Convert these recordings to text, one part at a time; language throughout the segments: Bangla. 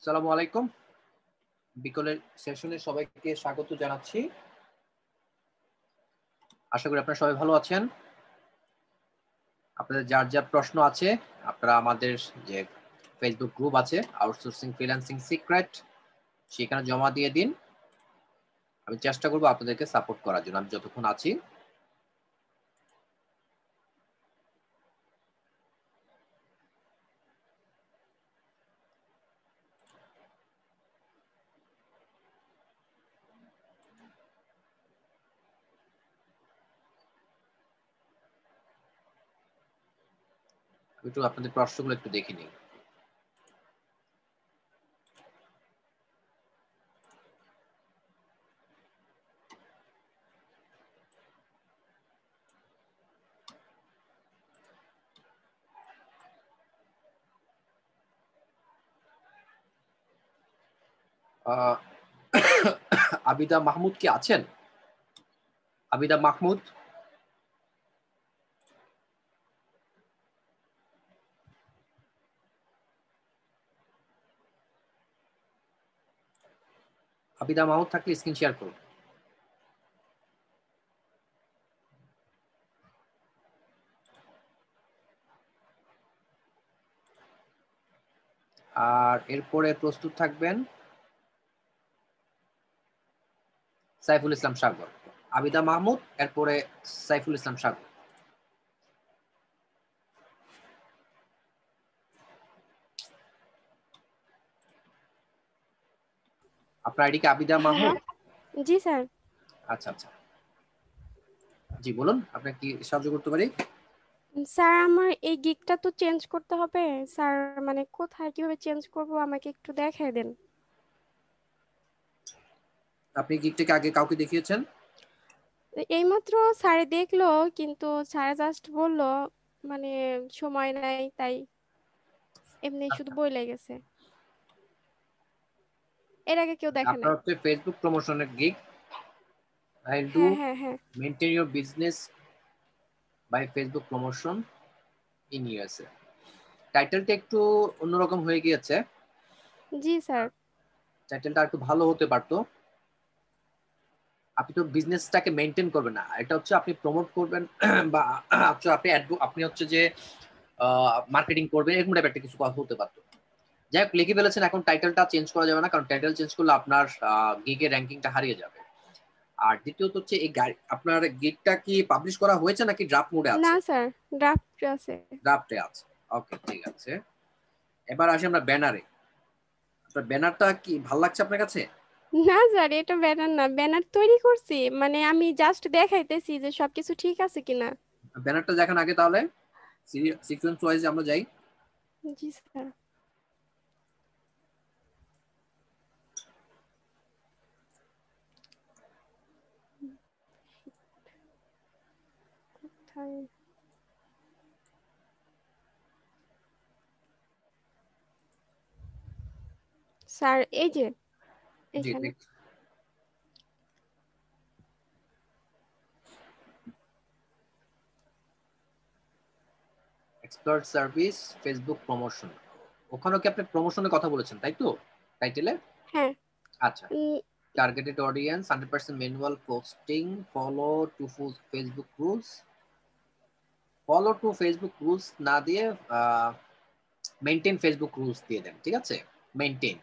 আসসালামু আলাইকুম। বিকেলের সেশনে সবাইকে স্বাগত জানাচ্ছি। আশা করি আপনারা সবাই ভালো আছেন। আপনাদের যার প্রশ্ন আছে আপনারা আমাদের যে ফেসবুক গ্রুপ আছে আউটসোর্সিং ফ্রিল্যান্সিং সিক্রেট সেখানে জমা দিয়ে দিন। আমি চেষ্টা করব আপনাদেরকে সাপোর্ট করার জন্য আমি যতক্ষণ আছি। একটু আপনাদের প্রশ্নগুলো একটু দেখে নিই। আবিদা মাহমুদ কি আছেন? আবিদা মাহমুদ, আবিদা মাহমুদ থাকলে স্ক্রিন শেয়ার করুন। আর এরপরে প্রস্তুত থাকবেন সাইফুল ইসলাম সাগর। আবিদা মাহমুদ, এরপরে সাইফুল ইসলাম সাগর। আপনার আইডি কি আবিদা মাহমুদ? জি স্যার। আচ্ছা আচ্ছা, জি বলুন, আপনাকে কি সাহায্য করতে পারি? স্যার আমার এই গিগটা তো চেঞ্জ করতে হবে স্যার, মানে কোথায় কিভাবে চেঞ্জ করব আমাকে একটু দেখায় দেন। আপনি গিগটাকে আগে কাউকে দেখিয়েছেন? এইমাত্র স্যারে দেখলো, কিন্তু স্যার জাস্ট বলল মানে সময় নাই তাই এমনি শুধু আচ্ছা, বইলে গেছে, এর আগে কেউ দেখে আপনার নাই। হচ্ছে ফেসবুক প্রমোশনের গিগ। আই ডু হ্যাঁ হ্যাঁ হ্যাঁ। Maintain your business by Facebook promotion in USA. টাইটেলটা একটু অন্যরকম হয়ে গিয়েছে। জি স্যার। টাইটেলটা একটু ভালো হতে পারতো। আপনি তো বিজনেসটাকে মেইনটেইন করবেন না, এটা হচ্ছে আপনি প্রমোট করবেন বা হচ্ছে আপনি হচ্ছে যে মার্কেটিং করবেন, এরকম টাইপের একটা কিছু কথা হতে পারতো। যাই হোক, লিখে ফেলেছেন, এখন টাইটেলটা চেঞ্জ করা যাবে না, কারণ টাইটেল চেঞ্জ করলে আপনার গিগের র্যাঙ্কিংটা হারিয়ে যাবে। আর দ্বিতীয়ত হচ্ছে এই আপনার গিগটা কি পাবলিশ করা হয়েছে নাকি ড্রাফট মোডে না আছে? স্যার, ড্রাফট আছে। ড্রাফটে আছে। ওকে, ঠিক আছে। এবার আসি আমরা ব্যানারে। আপনার ব্যানারটা কি ভালো লাগছে আপনার কাছে? না স্যার, এটা ব্যানার না, ব্যানার তৈরি করছি, মানে আমি জাস্ট দেখাইতেছি যে সবকিছু ঠিক আছে কিনা। ব্যানারটা দেখান আগে তাহলে, সিকোয়েন্স ওয়াইজ আমরা যাই। জি স্যার। কোথায়? স্যার এই যে জি এখানে। দেখছি। এক্সপার্ট সার্ভিস ফেসবুক প্রমোশন, ওখানেও কি আপনি প্রমোশনের কথা বলেছেন তাই তো টাইটেলে? হ্যাঁ। আচ্ছা, targeted audience 100% manual posting, follow to Facebook rules. Follow to Facebook rules না দিয়ে মেইনটেইন ফেসবুক রুলস দিয়ে দেন, ঠিক আছে? মেইনটেইন।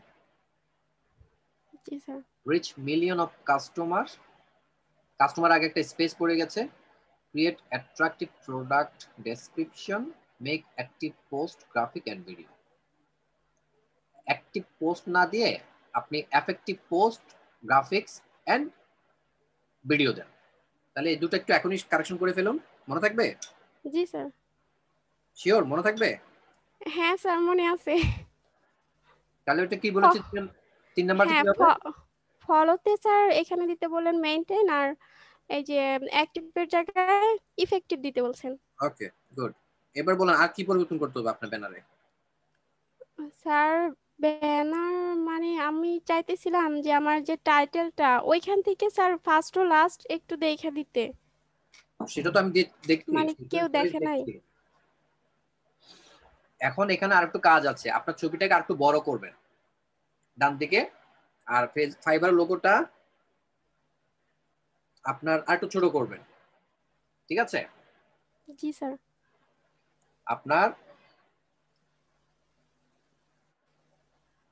জি sir. Reach million of customer, customer আগে একটা স্পেস পড়ে গেছে। Create attractive product description, make active post graphic and video. Active post না দিয়ে আপনি effective post graphics and video দেন। তাহলে এই দুটো একটু এখনই কারেকশন করে ফেলুন, মনে থাকবে? জি স্যার। শিওর মনে থাকবে? হ্যাঁ স্যার, মনে আছে। তাহলে ওটা কি বলেছি, ফ- 3 নাম্বারটা হ্যাঁ, কি হবে? ফলোতে স্যার এখানে দিতে বললেন মেইনটেইন, আর এই যে অ্যাক্টিভের জায়গায় ইফেক্টিভ দিতে বলছেন। ওকে, গুড। এবার বলেন আর কি পরিবর্তন করতে হবে আপনার ব্যানারে? স্যার ব্যানার মানে আমি চাইতেছিলাম যে আমার যে টাইটেলটা ওইখান থেকে স্যার ফার্স্ট ও লাস্ট একটু দেখে দিতে, সেটা তো আমি দেখছি, মানে কেউ সিকোয়েন্স ওয়াইজ দেখে নাই। দেখছি। এখন এখানে আরেকটু কাজ আছে, আপনার ছবিটাকে আরেকটু বড় করবেন। ডান দিকে। আর ফাইবার লোগোটা আপনার আরেকটু ছোট করবেন, ঠিক আছে? জি স্যার। আপনার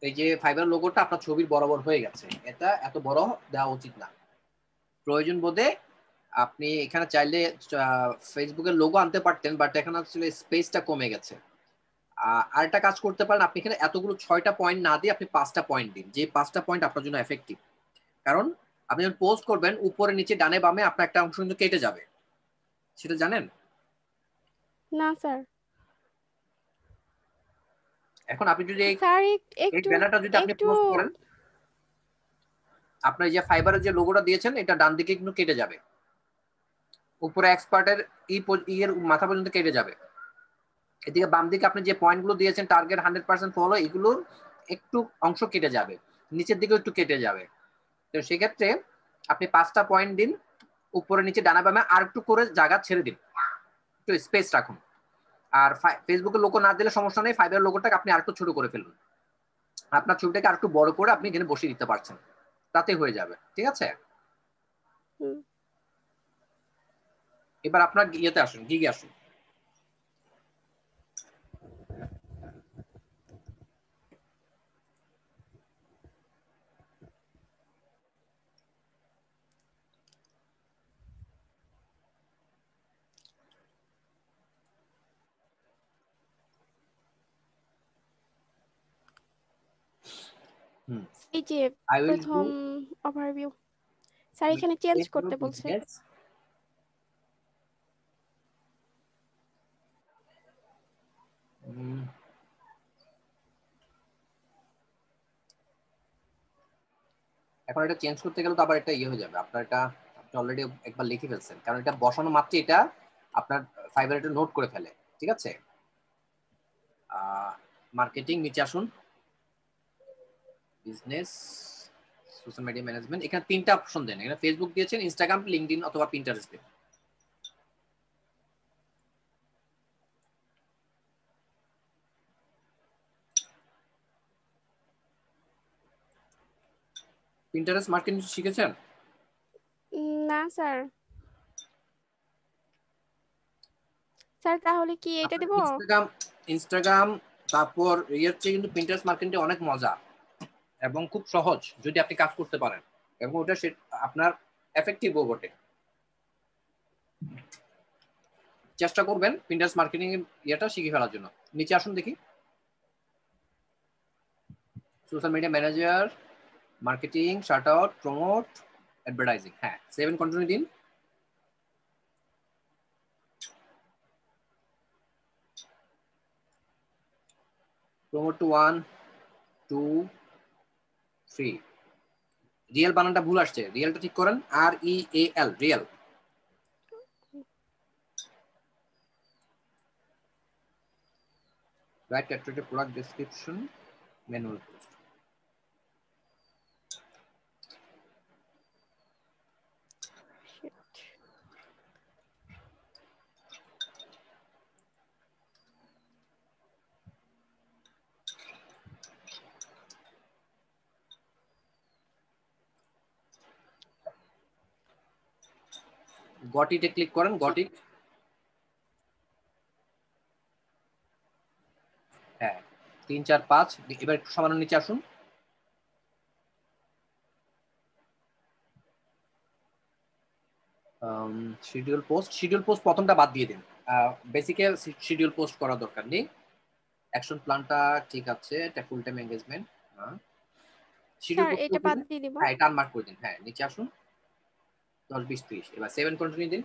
এই যে ফাইবার লোগোটা আপনার ছবির বরাবর হয়ে গেছে, এটা এত বড় দেওয়া উচিত না। প্রয়োজন বোধে আপনি এখানে চাইলে ফেসবুকের লোগো আনতে পারতেন, বাট এখানে আসলে স্পেসটা কমে গেছে। আর একটা কাজ করতে পারেন, আপনি এখানে এতগুলো 6টা পয়েন্ট না দিয়ে আপনি 5টা পয়েন্ট দিন, যে 5টা পয়েন্ট আপনার জন্য এফেক্টিভ। কারণ আপনি যখন পোস্ট করবেন উপরে নিচে ডানে বামে আপনার একটা অংশ কিন্তু কেটে যাবে, সেটা জানেন? না স্যার। এখন আপনি যদি স্যার এই একটু ব্যানারটা যদি আপনি একটু পোস্ট করেন, আপনার যে ফাইবারের যে লোগোটা দিয়েছেন এটা ডান দিকে কিন্তু কেটে যাবে, উপরে এক্সপার্টের ইয়ের মাথা পর্যন্ত কেটে যাবে। এদিকে বাম দিকে আপনি যে পয়েন্টগুলো দিয়েছেন টার্গেট 100% ফলো, এগুলোর একটু অংশ কেটে যাবে, নিচের দিকেও একটু কেটে যাবে। তো সেক্ষেত্রে আপনি 5টা পয়েন্ট দিন, উপরে নিচে ডানা বামে আর একটু করে জায়গা ছেড়ে দিন, একটু স্পেস রাখুন। আর ফেসবুকের লোগো না দিলে সমস্যা নেই, ফাইবারের লোগোটাকে আপনি আরেকটু ছোট করে ফেলুন, আপনার ছবিটাকে আরেকটু বড় করে আপনি এখানে বসিয়ে দিতে পারছেন, তাতে হয়ে যাবে, ঠিক আছে? হুম। এবার আপনার ইয়েতে আসুন, গিগে আসুন। হুম, এই যে আই উইল ডু প্রথম ওভারভিউ স্যার এখানে চেঞ্জ করতে বলছে। বিজনেস। এখন এটা চেঞ্জ করতে গেলে তো আবার এটা ইয়ে হয়ে যাবে আপনার, এটা আপনি অলরেডি একবার লিখে ফেলছেন, কারণ এটা বসানো মাত্রই এটা আপনার ফাইবার এটা নোট করে ফেলে, ঠিক আছে? মার্কেটিং নিচে আসুন, বিজনেস, সোশ্যাল মিডিয়া ম্যানেজমেন্ট, এখানে 3টা অপশন দেন, এখানে ফেসবুক দিয়েছেন, ইনস্টাগ্রাম, লিঙ্কডইন অথবা পিন্টারেস্ট দিন। পিন্টারেস্ট মার্কেটিং শিখেছেন? না স্যার। স্যার তাহলে কি এটা আপনার দেব? ইনস্টাগ্রাম, ইনস্টাগ্রাম তারপর ইয়ের চেয়ে কিন্তু পিন্টারেস্ট মার্কেটিং অনেক মজা এবং খুব সহজ যদি আপনি কাজ করতে পারেন, এবং ওটা আপনার এফেক্টিভও বটে। চেষ্টা করবেন পিন্টারেস্ট মার্কেটিং এর ইয়েটা শিখে ফেলার জন্য। নিচে আসুন দেখি, social media manager, marketing, shirt out, promote, advertising, হ্যাঁ 7 কন্টিনিউ দিন। প্রমোট টু 1 2 3, রিয়েল বানানটা ভুল আসছে, রিয়েলটা ঠিক করেন, REAL, real. Right category, product description, manual post. গটিতে ক্লিক করেন, গটিট, হ্যাঁ 3 4 5। এবার একটু সামান্য নিচে আসুন, শিডিউল পোস্ট, শিডিউল পোস্ট প্রথমটা বাদ দিয়ে দিন, বেসিকে শিডিউল পোস্ট করা দরকার নেই। অ্যাকশন প্ল্যানটা ঠিক আছে, এটা full time engagement, schedule sir post এটা করে বাদ দিবেন। দিয়ে দিব। হ্যাঁ এটা আনমার্ক করে দিন, হ্যাঁ নিচে আসুন, 10 20 30, এবার 7 কন্টিনিউ দিন।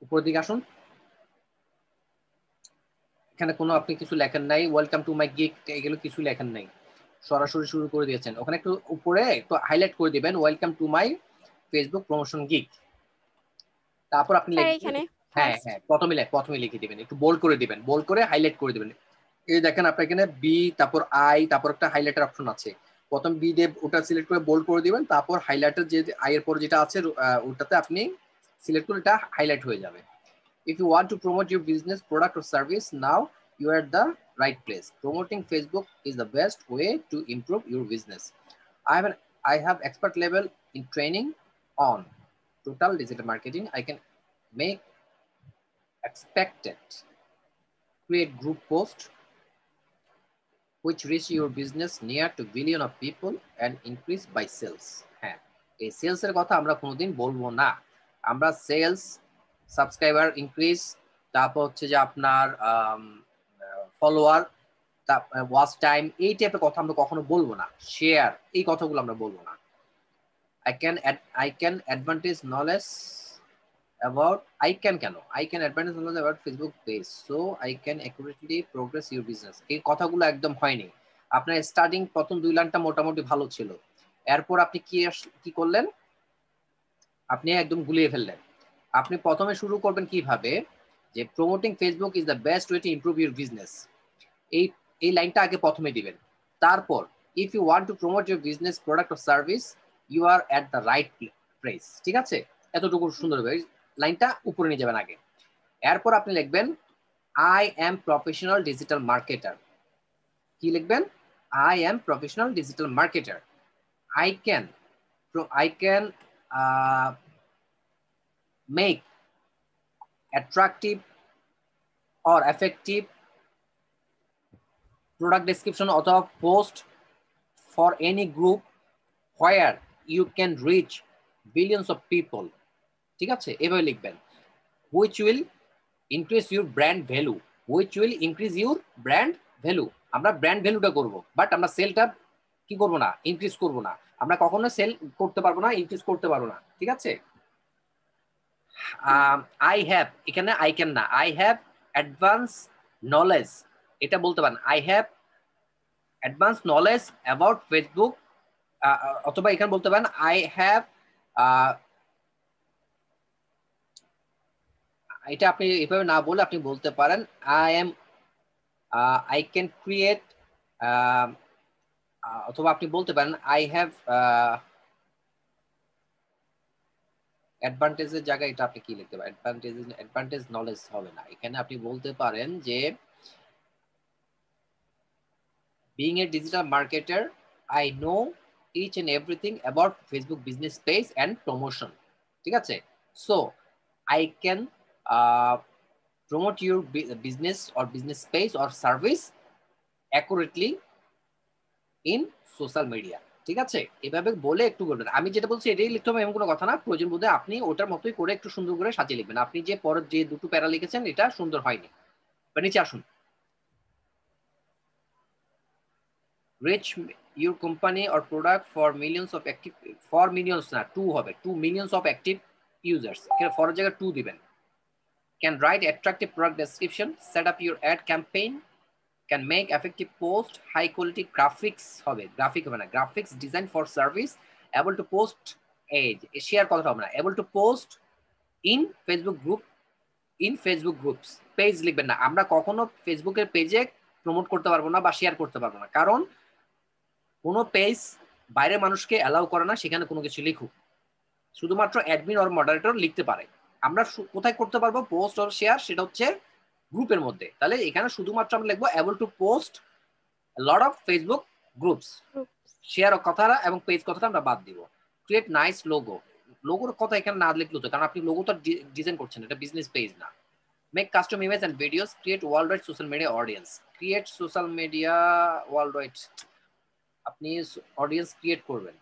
উপরের দিকে আসুন, এখানে কোনো আপনি কিছু লেখেন নাই, ওয়েলকাম টু মাই গিগ এগুলো কিছু লেখেন নাই, সরাসরি শুরু করে দিয়েছেন। ওখানে একটু উপরে একটু হাইলাইট করে দিবেন, welcome to my Facebook promotion gig, তারপর আপনি স্যার লিখবেন। এখানে হ্যাঁ ফার্স্ট। হ্যাঁ প্রথমে লিখে দিবেন, একটু বোল্ড করে দিবেন, বোল্ড করে হাইলাইট করে দিবেন। এই দেখেন আপনার এখানে বি, তারপর আই, তারপর একটা হাইলাইটার অপশন আছে, প্রথম বি দিয়ে ওটা সিলেক্ট করে বোল্ড করে দিবেন, তারপর হাইলাইটার যে আই এর পর যেটা আছে ওটাতে আপনি সিলেক্ট করে এটা হাইলাইট হয়ে যাবে। If you want to promote your business, product or service, now you are at the right place. Promoting Facebook is the best way to improve your business. I have expert level in training on total digital marketing. I can make expected, create group posts which reach your business near to billion of people and increase by sales. হ্যাঁ, এই সেলস এর কথা আমরা কোনোদিন বলবো না। আমরা সেলস, সাবস্ক্রাইবার ইনক্রিজ, তারপর হচ্ছে যে আপনার ফলোয়ার, ওয়াচ টাইম, এই টাইপের কথা আমরা কখনো বলবো না। শেয়ার, এই কথাগুলো আমরা বলবো না। I can advantage knowledge about I can advantage knowledge about Facebook page so I can accurately progress your business. এই কথাগুলো একদম হয়নি। আপনার স্টার্টিং প্রথম 2 লাইনটা মোটামুটি ভালো ছিল, এরপর আপনি কি করলেন, আপনি একদম গুলিয়ে ফেললেন। আপনি প্রথমে শুরু করবেন কিভাবে, যে promoting Facebook is the best way to improve your business, এই এই লাইনটা আগে প্রথমে দিবেন। তারপর if you want to promote your business, product or service, you are at the right place. ঠিক আছে, এতটুকু সুন্দর হবে, লাইনটা উপরে নিয়ে যাবেন আগে। এরপর আপনি লিখবেন I am professional digital marketer. কি লিখবেন? I am professional digital marketer. I can make attractive or effective product description অথবা post for any group where you can reach billions of people। ঠিক আছে, এভাবে লিখবেন। which will increase your brand value, which will increase your brand value। আমরা ব্র্যান্ড ভ্যালুটা করব, বাট আমরা সেলটা কি করব না, ইনক্রিজ করব না। আমরা কখনো সেল করতে পারবো না, ইনক্রিজ করতে পারবো না। ঠিক আছে, আই হ্যাভ, এখানে আই ক্যান না, আই হ্যাভ অ্যাডভান্স নলেজ, এটা বলতে পারেন I have advance knowledge about Facebook, অথবা এখানে বলতে পারেন আই হ্যাভ, এটা আপনি এভাবে না বলে আপনি বলতে পারেন আই ক্যান ক্রিয়েট, অথবা আপনি বলতে পারেন আই হ্যাভ অ্যাডভান্টেজের জায়গায় এটা আপনি কি লিখতে পারেন, অ্যাডভান্টেজ নলেজ হবে না, এখানে আপনি বলতে পারেন যে being a digital marketer, I know each and everything about Facebook business page and promotion। ঠিক আছে, so I can promote your business or business page or service accurately in social media। ঠিক আছে, এভাবে বলে একটু বলবেন। আমি যেটা বলছি এটাই লিখতে হবে এমন কোনো কথা না, প্রয়োজন বোধে আপনি ওটার মতোই করে একটু সুন্দর করে সাজিয়ে লিখবেন। আপনি যে পরের যে দুটো প্যারা লিখেছেন এটা সুন্দর হয়নি। নিচে আসুন, reach your company or product for millions of active, for millions না 2 হবে, 2 millions of active users, এখানে for এর জায়গায় 2 দিবেন। can write attractive product description, set up your ad campaign, can make effective post, high quality graphics হবে, গ্রাফিক হবে না, graphics design for service, able to post share কথাটা হবে না, able to post in Facebook group, in Facebook groups, page লিখবেন না। আমরা কখনো ফেসবুকের পেজে প্রমোট করতে পারবো না বা শেয়ার করতে পারবো না, কারণ কোনো পেজ বাইরের মানুষকে অ্যালাউ করে না সেখানে কোনো কিছু লিখুক, শুধুমাত্র অ্যাডমিন অর মডারেটর লিখতে পারে। আমরা কোথায় করতে পারবো পোস্ট অর শেয়ার, সেটা হচ্ছে গ্রুপের মধ্যে। তাহলে এখানে শুধুমাত্র আমরা লিখবো able to post lot of Facebook groups, share কথাটা এবং পেজ কথাটা আমরা বাদ দিব। ক্রিয়েট নাইস লোগো, লোগোর কথা এখানে না লিখলো তো, কারণ আপনি লোগো তো ডিজাইন করছেন, এটা বিজনেস পেজ না। Make custom image and videos, create world wide social media audience, create social media world wide, আপনি অডিয়েন্স ক্রিয়েট করবেন,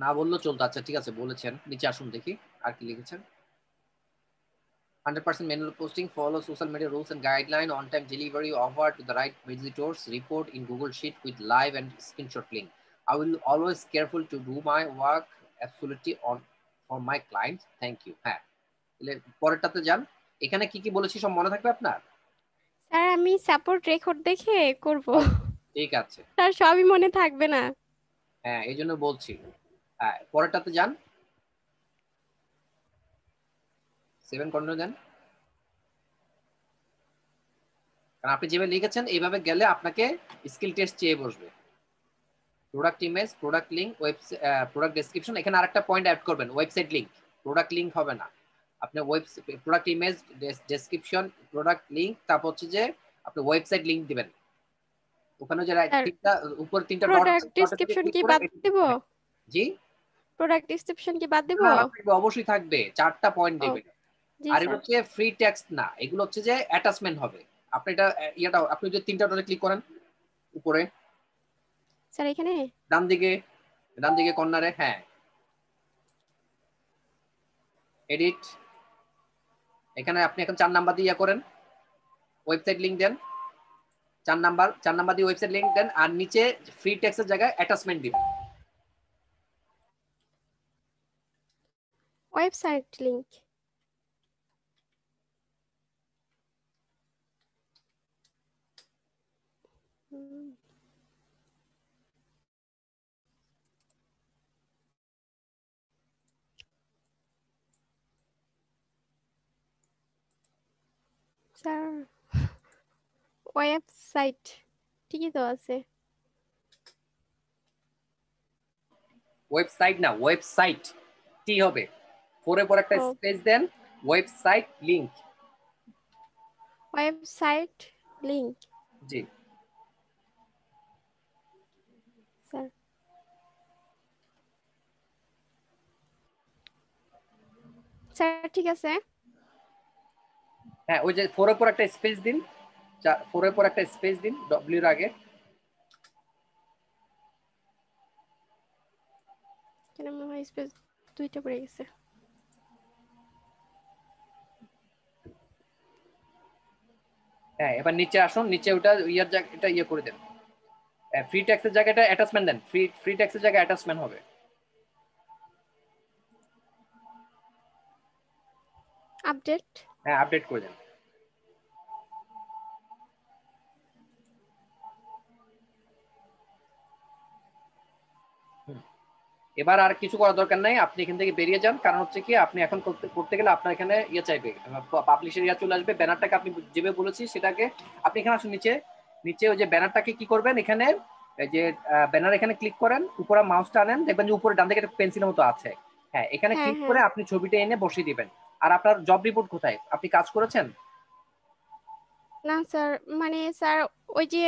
না বললেও চলতো। আচ্ছা ঠিক আছে বলেছেন, নিচে আসুন দেখি আর কি লিখেছেন। 100% manual posting, follow social media rules and guideline, on time delivery, offer to the right visitors, report in Google Sheet with live and screenshot link. I will always careful to do my work absolutely on for my clients, thank you। হ্যাঁ, পরেরটাতে যান, এখানে কি কি বলেছি সব মনে থাকবে আপনার? স্যার আমি সাপোর্ট রেকর্ড দেখে করব। ঠিক আছে স্যার সবই মনে থাকবে না। হ্যাঁ, এই জন্য বলছি। হ্যাঁ, পরেরটাতে যান, 7 কন্টিনিউ দেন। কারণ আপনি যেভাবে লিখেছেন এইভাবে গেলে আপনাকে স্কিল টেস্ট চেয়ে বসবে। Product image, product link, website, product description, এখানে আরেকটা পয়েন্ট অ্যাড করবেন, ওয়েবসাইট লিঙ্ক। প্রোডাক্ট লিঙ্ক হবে না, আপনি product image, description, product link, তারপর হচ্ছে যে আপনি ওয়েবসাইট লিঙ্ক দিবেন। ওখানে যে স্যার তিনটা উপর তিনটা ডট প্রোডাক্ট ডটের দিকে ডেসক্রিপশন ক্লিক কি করে বাদ দিব? জি প্রোডাক্ট ডেসক্রিপশন কি বাদ দিব? না না, থাকবে, অবশ্যই থাকবে, 4টা পয়েন্ট ও দেবে। জি আর এটা স্যার। হচ্ছে ফ্রি টেক্সট না, এগুলো হচ্ছে যে অ্যাটাচমেন্ট হবে। আপনি এটা ইয়াটা আপনি যদি তিনটা ডটে ক্লিক করেন উপরে স্যার এখানে ডান দিকে, ডান দিকে কর্নারে, হ্যাঁ, এডিট, এখানে আপনি এখন 4 নাম্বার দিয়ে ইয়া করেন, ওয়েবসাইট লিংক দেন, 4 নাম্বার দিয়ে ওয়েবসাইট লিংক দেন, আর নিচে ফ্রি টেক্সটের জায়গায় অ্যাটাচমেন্ট দিবেন। Website link. স্যার ওয়েবসাইট ঠিকই তো আছে। ওয়েবসাইট না, ওয়েবসাইট টি হবে, ফোরের পর একটা ও স্পেস দেন, ওয়েবসাইট লিংক। Website link. জি স্যার স্যার ঠিক আছে। হ্যাঁ, ওই যে ফোরের পর একটা স্পেস দিন, ফোরের পর একটা স্পেস দিন ডব্লিউ এর আগে। কেন মনে হয় স্পেস দুইটা পড়ে গেছে। হ্যাঁ, এবার নিচে আসুন, নিচে ওটা ইয়ার জায়গা এটা ইয়ে করে দেন, ফ্রি ট্যাক্সের জায়গাটা অ্যাটাচমেন্ট দেন, ফ্রি ট্যাক্সের জায়গায় অ্যাটাচমেন্ট হবে। আপডেট। হ্যাঁ, আপডেট করে দেন। এবার আর কিছু করার দরকার নাই, আপনি এখান থেকে বেরিয়ে যান, কারণ হচ্ছে কি আপনি এখন করতে করতে গেলে আপনার এখানে ইয়ে চাইবে, পাবলিশের ইয়া চলে আসবে, ব্যানারটাকে আপনি যেভাবে বলেছি সেটাকে আপনি এখানে আসুন, নিচে নিচে ওই যে ব্যানারটাকে কি করবেন, এখানে এই যে ব্যানার এখানে ক্লিক করেন, উপরে মাউসটা আনেন, দেখবেন যে উপরে ডান দিকে একটা পেন্সিলের মতো আছে, হ্যাঁ, এখানে হ্যাঁ ক্লিক হ্যাঁ। করে আপনি ছবিটা এনে বসিয়ে দিবেন। আর আপনার জব রিপোর্ট কোথায়, আপনি কাজ করেছেন? না স্যার মানে স্যার ওই যে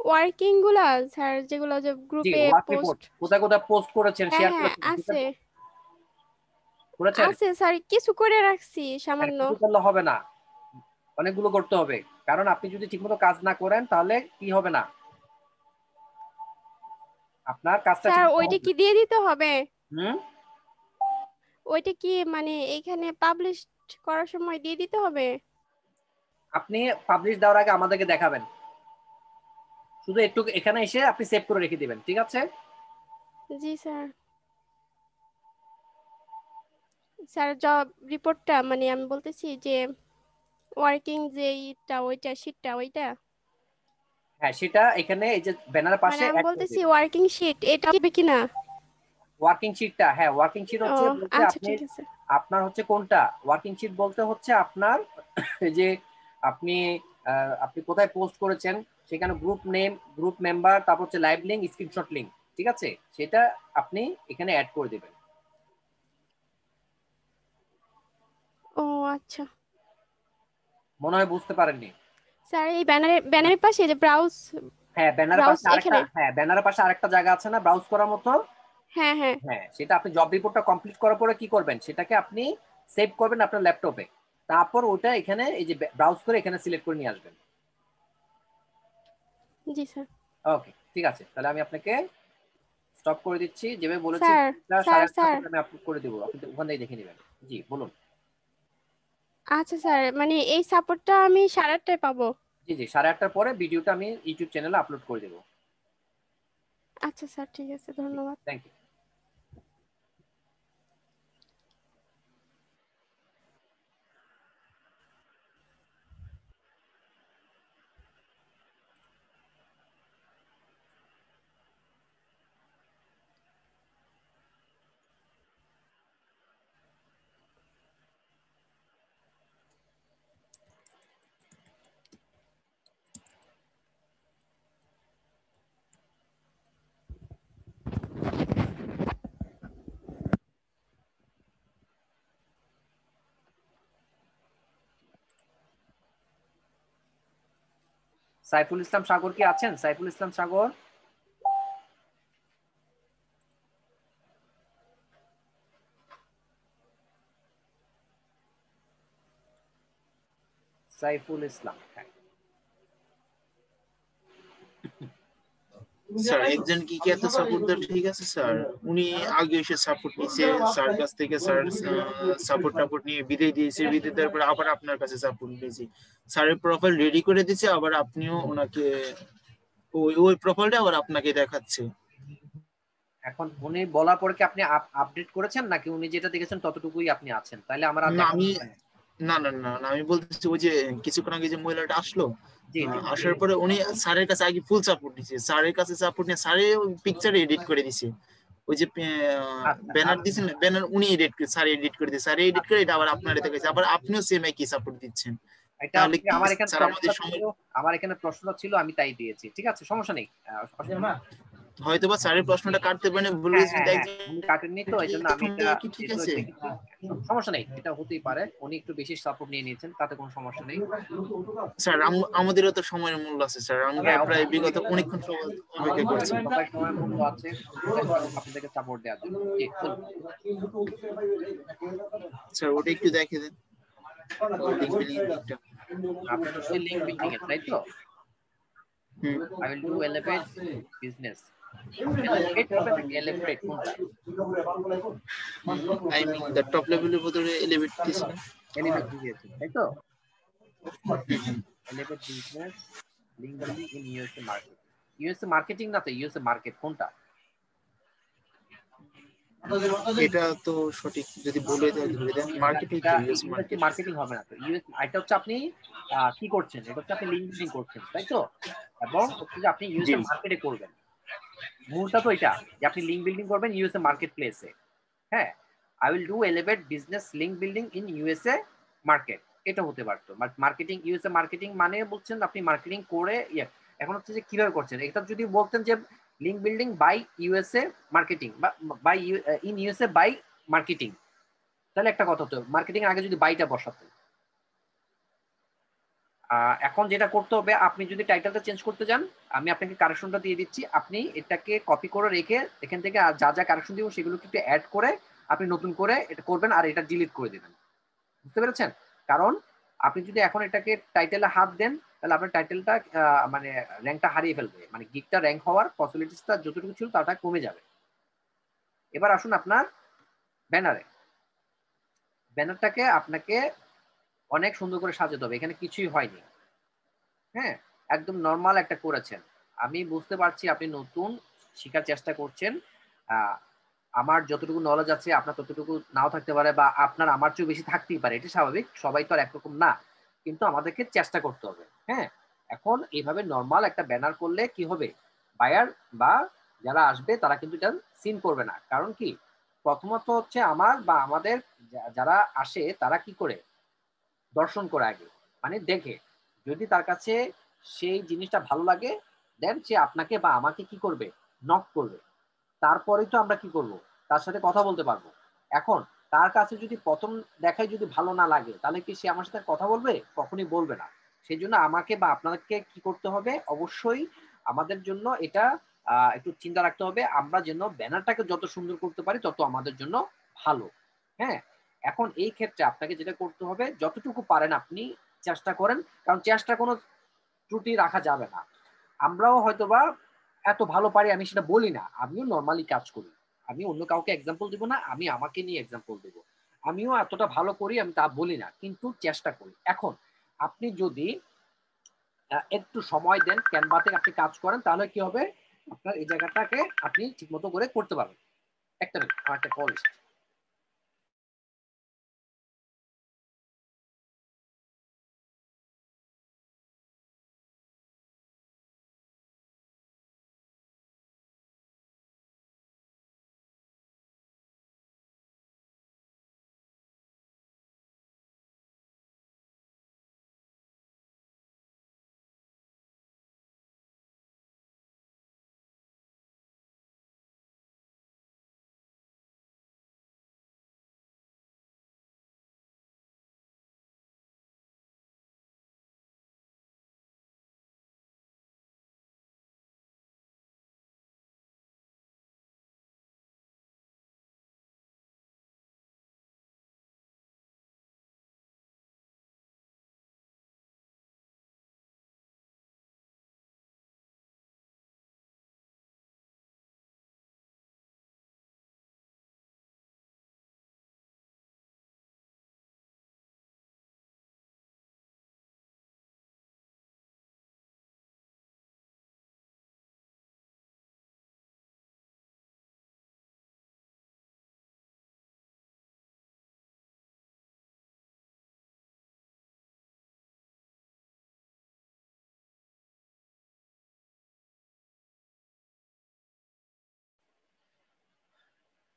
ওয়ার্কিং গুলা স্যার যেগুলো যে জি, গ্রুপে ওয়ার্ক রিপোর্ট পোস্ট। কোথায় কোথায় পোস্ট করেছেন, হ্যাঁ শেয়ার হ্যাঁ করেছেন, আছে। করেছেন? আছে স্যার কিছু করে রাখছি হ্যাঁ, সামান্য। কিছু করলে হবে না, অনেকগুলো করতে হবে, কারণ আপনি যদি ঠিকমতো কাজ না করেন তাহলে কি হবে না, আপনার কাজটা স্যার ঠিকমতো ওইটা হবে কি না। দিয়ে দিতে হবে? হুম, ওইটা কি মানে এইখানে পাবলিশ করার সময় দিয়ে দিতে হবে? আপনি পাবলিশ দেওয়ার আগে আমাদেরকে দেখাবেন, শুধু একটু এখানে এসে আপনি সেভ করে রেখে দিবেন, ঠিক আছে? জি স্যার। স্যার জব রিপোর্টটা মানে আমি বলতেছি যে ওয়ার্কিং যে ইটা ওইটা শীটটা ওইটা হ্যাঁ, সেটা এখানে এই যে ব্যানারের মানে পাশে আমি অ্যাড করে বলতেছি দিবেন। ওয়ার্কিং শিট এটা দিবে কিনা? ওয়ার্কিং শিটটা, হ্যাঁ, ওয়ার্কিং শিট ও হচ্ছে বলতে আচ্ছা আপনি ঠিক আছে। আপনার হচ্ছে কোনটা, ওয়ার্কিং শিট বলতে হচ্ছে আপনার এই যে আপনি আপনি কোথায় পোস্ট করেছেন, সেখানে গ্রুপ নেম, গ্রুপ মেম্বার, তারপর হচ্ছে লাইভ লিঙ্ক, স্ক্রিনশট লিঙ্ক, ঠিক আছে, সেটা আপনি এখানে অ্যাড করে দিবেন। ও আচ্ছা। মনে হয় বুঝতে পারেননি। স্যার এই ব্যানারের পাশে যে ব্রাউজ হ্যাঁ, ব্যানারের ব্রাউজ পাশে আরেকটা, এখানে। হ্যাঁ, ব্যানারের পাশে আরেকটা জায়গা আছে না ব্রাউজ করার মতো? হ্যাঁ হ্যাঁ। হ্যাঁ, সেটা আপনি জব রিপোর্টটা কমপ্লিট করার পরে কি করবেন, সেটাকে আপনি সেভ করবেন আপনার ল্যাপটপে, তারপর ওটা এখানে এই যে ব্রাউজ করে এখানে সিলেক্ট করে নিয়ে আসবেন। জি স্যার। ওকে, ঠিক আছে, তাহলে আমি আপনাকে স্টপ করে দিচ্ছি, যেভাবে বলেছি স্যার স্যার 8:30 স্যার পরে আমি আপলোড করে দেবো, আপনি ওখান থেকে দেখে নেবেন। জি বলুন। আচ্ছা স্যার মানে এই সাপোর্টটা আমি 8:30টায় পাবো? জি জি, 8:30 পরে ভিডিওটা আমি ইউটিউব চ্যানেলে আপলোড করে দেবো। আচ্ছা স্যার ঠিক আছে ধন্যবাদ। Thank you. সাইফুল ইসলাম সাগর কি আছেন? সাইফুল ইসলাম সাগর, সাইফুল ইসলাম, হ্যাঁ। স্যার একজন কি এত সাপোর্ট দেয়? ঠিক আছে স্যার, উনি আগে এসে সাপোর্ট নিয়েছে স্যার কাছ থেকে, স্যার সাপোর্ট টাপোর্ট নিয়ে বিদায় দিয়েছে, বিদায় দেওয়ার পরে আবার আপনার কাছে সাপোর্ট নিয়েছি, স্যারের প্রোফাইল রেডি করে দিয়েছে, আবার আপনিও ওনাকে ওই ওই প্রোফাইলটা আবার আপনাকে দেখাচ্ছে। এখন উনি বলার পরে কি আপনি আপডেট করেছেন নাকি উনি যেটা দেখেছেন ততটুকুই আপনি আছেন? তাহলে আমার আর না দেখা আমি হবে না। না না না না, আমি বলতেছি ওই যে কিছুক্ষণ আগে যে মহিলাটা আসলো, জি জি আসার পরে উনি স্যারের কাছে আগে ফুল সাপোর্ট নিয়েছে, স্যারের কাছে সাপোর্ট নিয়ে স্যারে পিকচার এডিট করে দিছে, ওই যে আচ্ছা ব্যানার দিছেন, ব্যানার উনি এডিট করে, স্যার এডিট করে দিয়েছে, স্যার এডিট করে এটা আবার আপনার দেখাচ্ছে, আবার আপনিও সেম একই সাপোর্ট দিচ্ছেন। এটা তাহলে হচ্ছে কি আমার এখানে স্যার আমাদের প্রশ্নটা সময়, ছিল, আমার এখানে প্রশ্নটা ছিল আমি তাই দিয়েছি, ঠিক আছে, সমস্যা নেই। হয়তোবা স্যারের প্রশ্নটা কাটতে পারেন ভুল হ্যাঁ হয়েছে, হ্যাঁ কিন্তু হ্যাঁ, উনি কাটেননি তো এই জন্য আমি এটা কি ঠিক যেহেতু আছে? দেখেছি, সমস্যা নেই, এটা হতেই পারে, উনি একটু বেশি সাপোর্ট নিয়ে নিয়েছেন, তাতে কোনো সমস্যা নেই। স্যার আমাদেরও তো সময়ের মূল্য আছে স্যার, আমরা হ্যাঁ প্রায় অবশ্যই বিগত অনেকক্ষণ অপেক্ষা করছি। সবাই সময় মূল্য আছে, চেষ্টা করবো আপনাদেরকে সাপোর্ট দেওয়ার জন্য। জি বলুন। স্যার ওটা একটু দেখে দেন, লিঙ্ক বিলিং দিকটা। আপনার হচ্ছে লিঙ্ক বিল্ডিং এর, তাই তো? Hmm, I will do elevate business, elevate হবে নাকি এলিভেট কোনটা? আই মিন দ্য টপ লেভেলের ভিতরে এলিভেট দিয়েছিল। এলিভেট দিয়েছেন তাই তো? Elevate business link building in USA market, USA marketing না তো ইউএসএ মার্কেট কোনটা? এটা তো সঠিক যদি বলে দেয় ধরে দেন, মার্কেটিং এটা তো ইউএস ইউএসএ মার্কেট। মার্কেটিং হবে না তো, ইউএস এটা হচ্ছে আপনি কি করছেন, এটা হচ্ছে আপনি লিঙ্ক বিল্ডিং করছেন তাই তো, এবং হচ্ছে যে আপনি জি ইউএসএ মার্কেটে করবেন, মূলটা তো এটা যে আপনি লিঙ্ক বিল্ডিং করবেন ইউএসএ মার্কেট প্লেসে। হ্যাঁ, I will do elevate business link building in USA market, এটা হতে পারতো। মার্কেটিং ইউএসএ মার্কেটিং মানে বলছেন আপনি মার্কেটিং করে ইয়ে, এখন হচ্ছে যে কিভাবে করছেন, এটা যদি বলতেন যে link building by USA marketing বা by in USA by marketing, তাহলে একটা কথা হতো, মার্কেটিং এর আগে যদি বাইটা বসাতেন। এখন যেটা করতে হবে, আপনি যদি টাইটেলটা চেঞ্জ করতে যান, আমি আপনাকে কারেকশনটা দিয়ে দিচ্ছি, আপনি এটাকে কপি করে রেখে এখান থেকে যা যা কারেকশন দিব সেগুলোকে একটু অ্যাড করে আপনি নতুন করে এটা করবেন আর এটা ডিলিট করে দেবেন, বুঝতে পেরেছেন? কারণ আপনি যদি এখন এটাকে টাইটেলে হাত দেন তাহলে আপনার টাইটেলটা মানে র্যাঙ্কটা হারিয়ে ফেলবে, মানে গিকটা র্যাঙ্ক হওয়ার পসিবিলিটিসটা যতটুকু ছিল তাটা কমে যাবে। এবার আসুন আপনার ব্যানারে, ব্যানারটাকে আপনাকে অনেক সুন্দর করে সাজাতে হবে, এখানে কিছুই হয়নি, হ্যাঁ, একদম নর্মাল একটা করেছেন। আমি বুঝতে পারছি আপনি নতুন, শেখার চেষ্টা করছেন, আহ, আমার যতটুকু নলেজ আছে আপনার ততটুকু নাও থাকতে পারে, বা আপনার আমার চেয়ে বেশি থাকতেই পারে, এটা স্বাভাবিক, সবাই তো আর একরকম না, কিন্তু আমাদেরকে চেষ্টা করতে হবে। হ্যাঁ, এখন এইভাবে নর্মাল একটা ব্যানার করলে কি হবে, বায়ার বা যারা আসবে তারা কিন্তু এটা সিন করবে না, কারণ কি, প্রথমত হচ্ছে আমার বা আমাদের যারা আসে তারা কি করে দর্শন করে আগে, মানে দেখে, যদি তার কাছে সেই জিনিসটা ভালো লাগে দেন সে আপনাকে বা আমাকে কি করবে, নক করবে, তারপরেই তো আমরা কি করব, তার সাথে কথা বলতে পারবো। এখন তার কাছে যদি প্রথম দেখায় যদি ভালো না লাগে তাহলে কি সে আমার সাথে কথা বলবে? কখনই বলবে না। সেই জন্য আমাকে বা আপনাকে কি করতে হবে, অবশ্যই আমাদের জন্য এটা একটু চিন্তা রাখতে হবে, আমরা যেন ব্যানারটাকে যত সুন্দর করতে পারি তত আমাদের জন্য ভালো। হ্যাঁ, এখন এই ক্ষেত্রে আপনাকে যেটা করতে হবে, যতটুকু পারেন আপনি চেষ্টা করেন, কারণ চেষ্টা কোনো ত্রুটি রাখা যাবে না। আমরাও হয়তোবা এত ভালো পারি আমি সেটা বলি না, আমিও নর্মালি কাজ করি, আমি অন্য কাউকে এক্সাম্পল দিব না, আমি আমাকে নিয়ে এক্সাম্পল দেব, আমিও এতটা ভালো করি আমি তা বলি না, কিন্তু চেষ্টা করি। এখন আপনি যদি একটু সময় দেন, ক্যানভাতে আপনি কাজ করেন, তাহলে কি হবে, আপনার এই জায়গাটাকে আপনি ঠিক মতো করে করতে পারবেন। একটা মিনিট, আমার একটা কল এসেছে।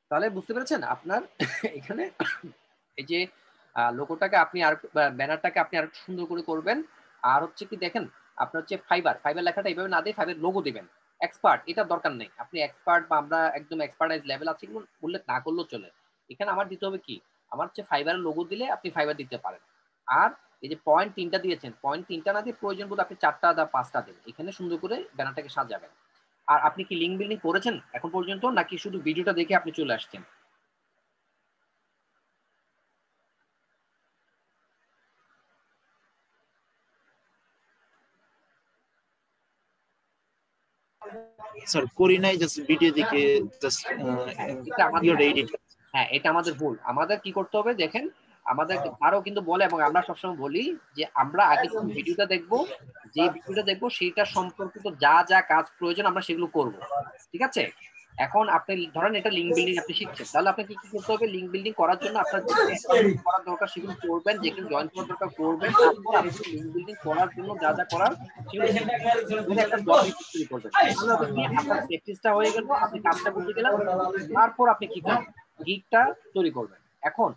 তাহলে বুঝতে পেরেছেন আপনার এখানে এই যে লোগোটাকে আপনি আর ব্যানারটাকে আপনি আরো সুন্দর করে করবেন। আর হচ্ছে কি দেখেন আপনার হচ্ছে ফাইবার লেখাটা এইভাবে না দিয়ে ফাইবার লোগো দিবেন। এক্সপার্ট এটা দরকার নেই, আপনি এক্সপার্ট বা আমরা একদম এক্সপার্টাইজ লেভেল আছে এগুলো উল্লেখ না করলেও চলে। এখানে আমার দিতে হবে কি, আমার হচ্ছে ফাইবারের লোগো দিলে আপনি ফাইবার দিতে পারেন। আর এই যে পয়েন্ট 3টা দিয়েছেন, পয়েন্ট 3টা না দিয়ে প্রয়োজন বোধ আপনি 4টা বা 5টা দিন, এখানে সুন্দর করে ব্যানারটাকে সাজাবেন। আর আপনি কি লিঙ্ক বিল্ডিং করেছেন এখন পর্যন্ত, নাকি শুধু ভিডিওটা দেখে আপনি চলে আসছেন? স্যার করি নাই, জাস্ট ভিডিও দেখে জাস্ট এটা আমাদের এডিট। হ্যাঁ এটা আমাদের ভুল। আমাদের কি করতে হবে দেখেন, আমাদের আরো কিন্তু বলে এবং আমরা সবসময় বলি যে আমরা আগে ভিডিওটা দেখবো, যে ভিডিওটা দেখবো সেইটা সম্পর্কিত যা যা কাজ প্রয়োজন আমরা সেগুলো করব, ঠিক আছে? এখন আপনি ধরেন এটা লিঙ্ক বিল্ডিং আপনি শিখছেন, তাহলে আপনাকে কি করতে হবে, লিঙ্ক বিল্ডিং করার জন্য আপনার করার দরকার সেগুলো করবেন, যেগুলো জয়েন করার দরকার করবেন। তারপর আপনি লিঙ্ক বিল্ডিং করার জন্য যা যা করার সেগুলো একটা ব্লগ শুরু করবেন। আপনি আপনার প্র্যাকটিসটা হয়ে গেল, আপনি কাজটা করতে গেলেন, তারপর আপনি কি করবেন, গিগটা তৈরি করবেন। এখন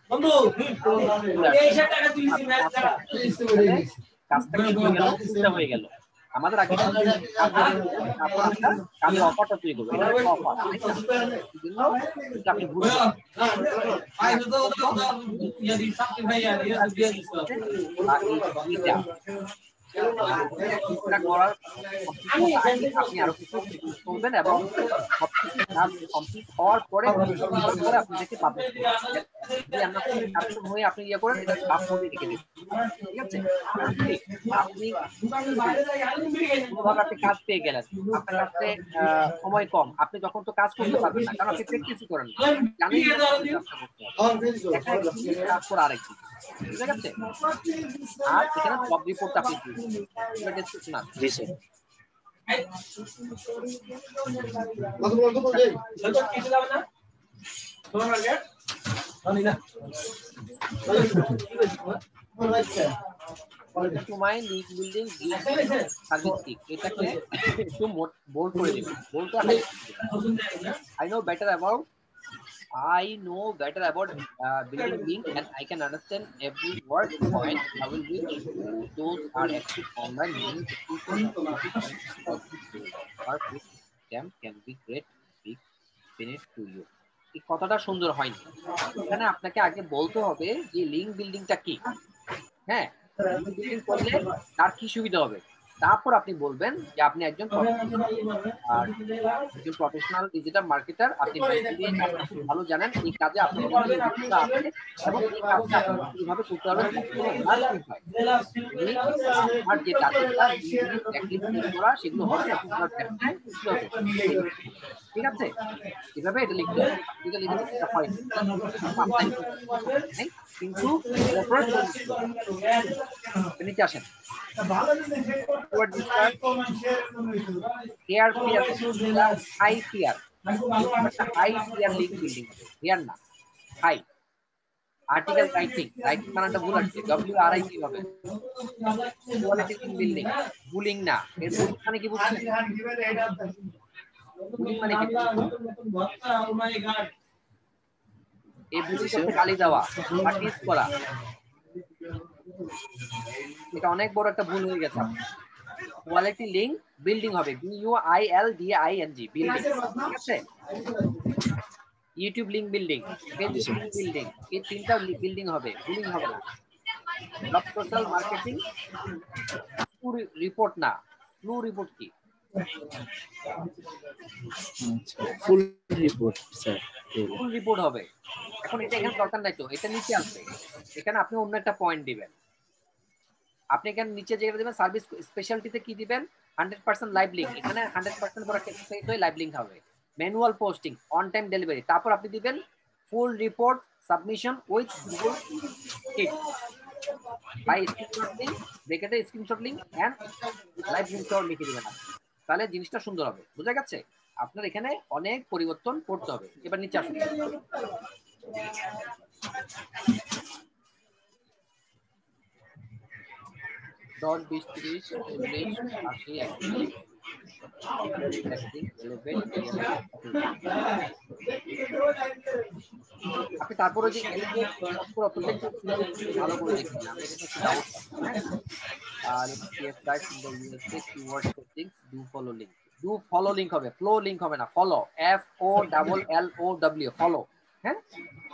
কাজটা হয়ে গেল, আমাদের আগে কাজের অফারটা তৈরি করবো, আপনি করার আপনি আরো কিছু করবেন এবং সবকিছু কাজ কমপ্লিট হওয়ার পরে আপনাদেরকে পাবলিশ করবেন হয়ে আপনি ইয়ে করেন, এটা সাফ করে রেখে দিন, ঠিক আছে? আপনি কোনোভাবে আপনি কাজ পেয়ে গেলেন, আপনার কাছে সময় কম, আপনি যখন তো কাজ করতে পারবেন না, কারণ আপনি প্র্যাকটিসই করেন না, জানেন কাজ করা আরেকদিন, ঠিক আছে? আর এখানে জব রিপোর্ট আপনি সময় লিঙ্ক বিল্ডিং সার্ভিস এটাকে একটু বোল্ড করে দিবেন, বোল্ডটা I know better about building link, and I can understand every word point. I will reach who those are active online link them can be great big benefit to you. এই কথাটা সুন্দর হয়নি, এখানে আপনাকে আগে বলতে হবে যে লিঙ্ক বিল্ডিংটা কি। হ্যাঁ, লিঙ্ক বিল্ডিং করলে তার কি সুবিধা হবে, তারপর আপনি বলবেন যে আপনি একজন প্রফেশনাল ডিজিটাল মার্কেটার, আপনি ভালো জানেন এই কাজে আপনার এবং এই কাজটা কিভাবে করতে হবে, আর যে টার্গেটটা করা সেগুলো হবে, ঠিক আছে? এভাবে এটা লিখতে হবে, এটা লিখতে হয় কিন্তু নিচে আসেন আর্টিকেল রাইটিং বানানটা ভুল আসছে, WRIT হবে, কোয়ালিটি লিঙ্ক বিল্ডিং, বুলিং না। এর বুলিং মানে কি বুঝছেন? বুলিং মানে কি? এই বুলিংকে গালি দেওয়া বা টিজ করা, এটা অনেক বড় একটা ভুল হয়ে গেছে। কোয়ালিটি লিঙ্ক বিল্ডিং হবে, BUILDING বিল্ডিং, ঠিক আছে? YouTube link building, Facebook link building, এই তিনটা বিল্ডিং হবে, বুলিং হবে না। সোশ্যাল মার্কেটিং রিপোর্ট না, ব্লু রিপোর্ট কি? ফুল রিপোর্ট স্যার, ফুল রিপোর্ট হবে। এখন এটা এখানে দরকার নাই তো, এটা নিচে আসবে, এখানে আপনি অন্য একটা পয়েন্ট দিবেন। আপনি এখানে নিচে যে দিবেন সার্ভিস স্পেশালিটিতে কি দিবেন, 100% লাইভ লিঙ্ক, এখানে 100% পুরো টেক্সট হয়ে লাইভ লিঙ্ক হবে। Manual posting, on time delivery, তারপর আপনি দিবেন full report submission with Google sheet by screenshot link, ব্র্যাকেটে screenshot link and live link সহ লিখে দিবেন, তাহলে জিনিসটা সুন্দর হবে। বুঝা গেছে? আপনার এখানে অনেক পরিবর্তন করতে হবে। এবার নিচে আসুন, ব্যাকলিংক 11 আপনি তারপরে যে এলিমেন্ট অতটা একটু ভালো করে দেখবেন, আমি এটা একটু ডাউট পাচ্ছি। হ্যাঁ, let's see guys in the USA keyword settings do follow link. Do follow link হবে, flow link হবে না, follow, FOLLOW, follow। হ্যাঁ,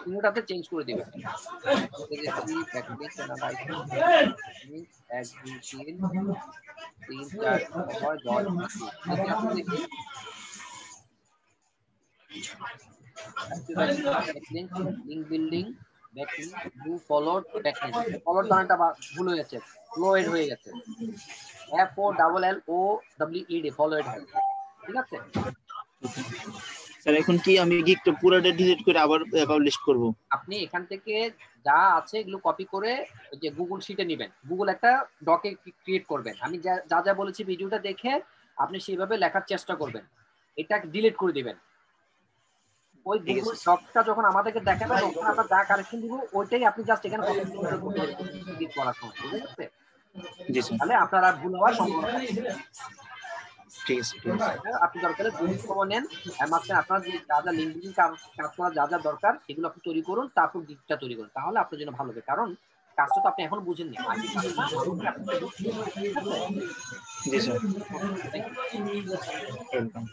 ইংরেজিতে চেঞ্জ করে দিবেন। দেখেছি ব্যাকলিংক অ্যানালাইসিস লিংক 1 2 3 3 4 6 10 দেখি আপনি দেখি backlink link building backlink do followed backlink followed বানানটা ভুল হয়ে গেছে, ফ্লোয়েড হয়ে গেছে, FOLLOWED ফলোয়েড হবে, ঠিক আছে। স্যার এখন কি আমি কি একটু পুরোটা ডিলিট করে আবার পাবলিশ করব? আপনি এখান থেকে যা আছে এগুলো কপি করে ওই যে গুগল শিটে নেবেন, গুগল একটা ডকে ক্রিয়েট করবেন। আমি যা যা বলেছি ভিডিওটা দেখে আপনি সেইভাবে লেখার চেষ্টা করবেন, এটা ডিলিট করে দিবেন। ওই গুগল ডকটা যখন আমাদেরকে দেখাবে তখন আমরা যা কারেকশন দিব ওইটাই আপনি জাস্ট এখানে কপি করে করতে দেবেন এডিট করার সময়, ঠিক আছে? জি স্যার, তাহলে আপনার আর ভুল হওয়ার সম্ভাবনা থাকে। ঠিক আছে, ঠিক আছে। আপনি দরকার হলে গুগল সময় নেন, মাঝখানে আপনার যে যা যা লিঙ্কিং কাজ করা যা যা দরকার সেগুলো আপনি তৈরি করুন, তারপর গিগটা তৈরি করুন, তাহলে আপনার জন্য ভালো হবে। কারণ কাজটা তো আপনি এখন বুঝেননি, আগে কাজটা মানুষকে আপনাকে বুঝতে হবে, ঠিক আছে? জি স্যার, থ্যাংক ইউ। ওয়েলকাম।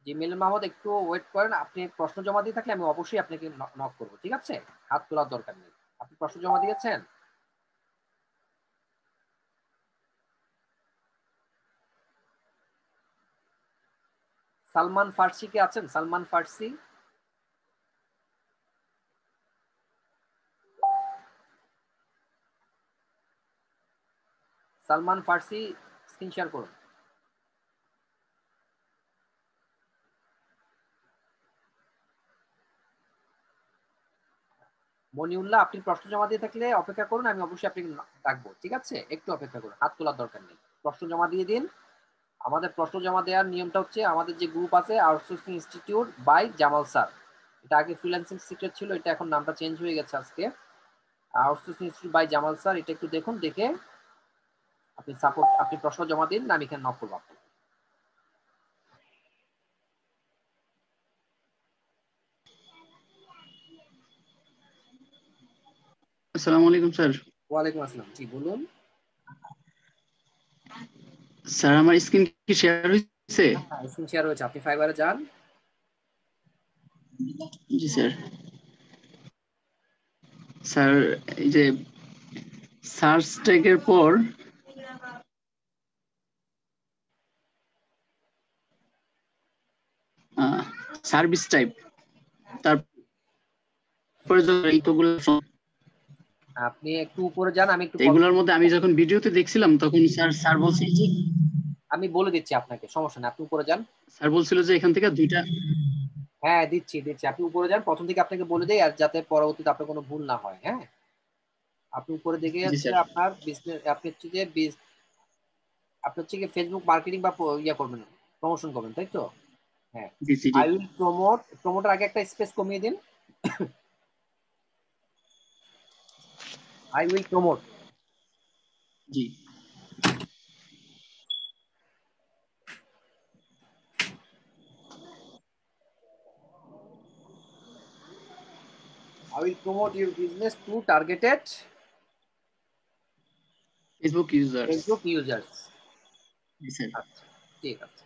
জি মিলন মাহমুদ, একটু ওয়েট করেন, আপনি প্রশ্ন জমা দিয়ে থাকলে আমি অবশ্যই আপনাকে নক করবো, ঠিক আছে? হাত তোলার দরকার নেই। আপনি প্রশ্ন জমা দিয়েছেন? সালমান ফার্সি কে আছেন? সালমান ফার্সি? সালমান ফার্সি স্ক্রিন শেয়ার করুন। মনিউল্লাহ, আপনি প্রশ্ন জমা দিয়ে থাকলে অপেক্ষা করুন, আমি অবশ্যই আপনাকে ডাকবো, ঠিক আছে? একটু অপেক্ষা করুন, হাত তোলার দরকার নেই, প্রশ্ন জমা দিয়ে দিন। আমাদের প্রশ্ন জমা দেওয়ার নিয়মটা হচ্ছে, আমাদের যে গ্রুপ আছে outsourcing institute by Jamal sir, এটা আগে ফ্রিল্যান্সিং সিক্রেট ছিল, এটা এখন নামটা চেঞ্জ হয়ে গেছে আজকে, outsourcing institute by Jamal sir, এটা একটু দেখুন, দেখে আপনি প্রশ্ন জমা দিন, আমি এখানে নক করবো আপনাকে। আসসালামু আলাইকুম স্যার। ওয়ালাইকুম আসসালাম, জি বলুন। স্যার আমার স্ক্রিন কি শেয়ার হয়েছে? হ্যাঁ, স্ক্রিন শেয়ার হয়েছে, আপনি ফাইবারে যান। জি স্যার। স্যার এই যে সার্চ ট্যাগের পর সার্ভিস টাইপ, তারপরে এইগুলো আপনি একটু উপরে যান, আমি একটু এগুলোর মধ্যে আমি যখন ভিডিওতে দেখছিলাম তখন স্যার বলছিল যে, আমি বলে দিচ্ছি আপনাকে, সমস্যা না, আপনি উপরে যান। স্যার বলছিল যে এখান থেকে দুইটা। হ্যাঁ দিচ্ছি, আপনি উপরে যান, প্রথম থেকে আপনাকে বলে দেই, আর যাতে পরবর্তীতে আপনার কোনো ভুল না হয়। হ্যাঁ, আপনি উপরে দিকে জি হচ্ছে স্যার। আপনার বিজনেস, আপনি হচ্ছে যে আপনি হচ্ছে কি ফেসবুক মার্কেটিং বা ইয়া করবেন, প্রমোশন করবেন, তাই তো? হ্যাঁ, জি জি জি আই উইল প্রমোটের আগে একটা স্পেস কমিয়ে দিন, আই উইল প্রমোট। জি। I will promote your business to targeted Facebook users. Facebook users। জি স্যার। আচ্ছা, ঠিক আছে।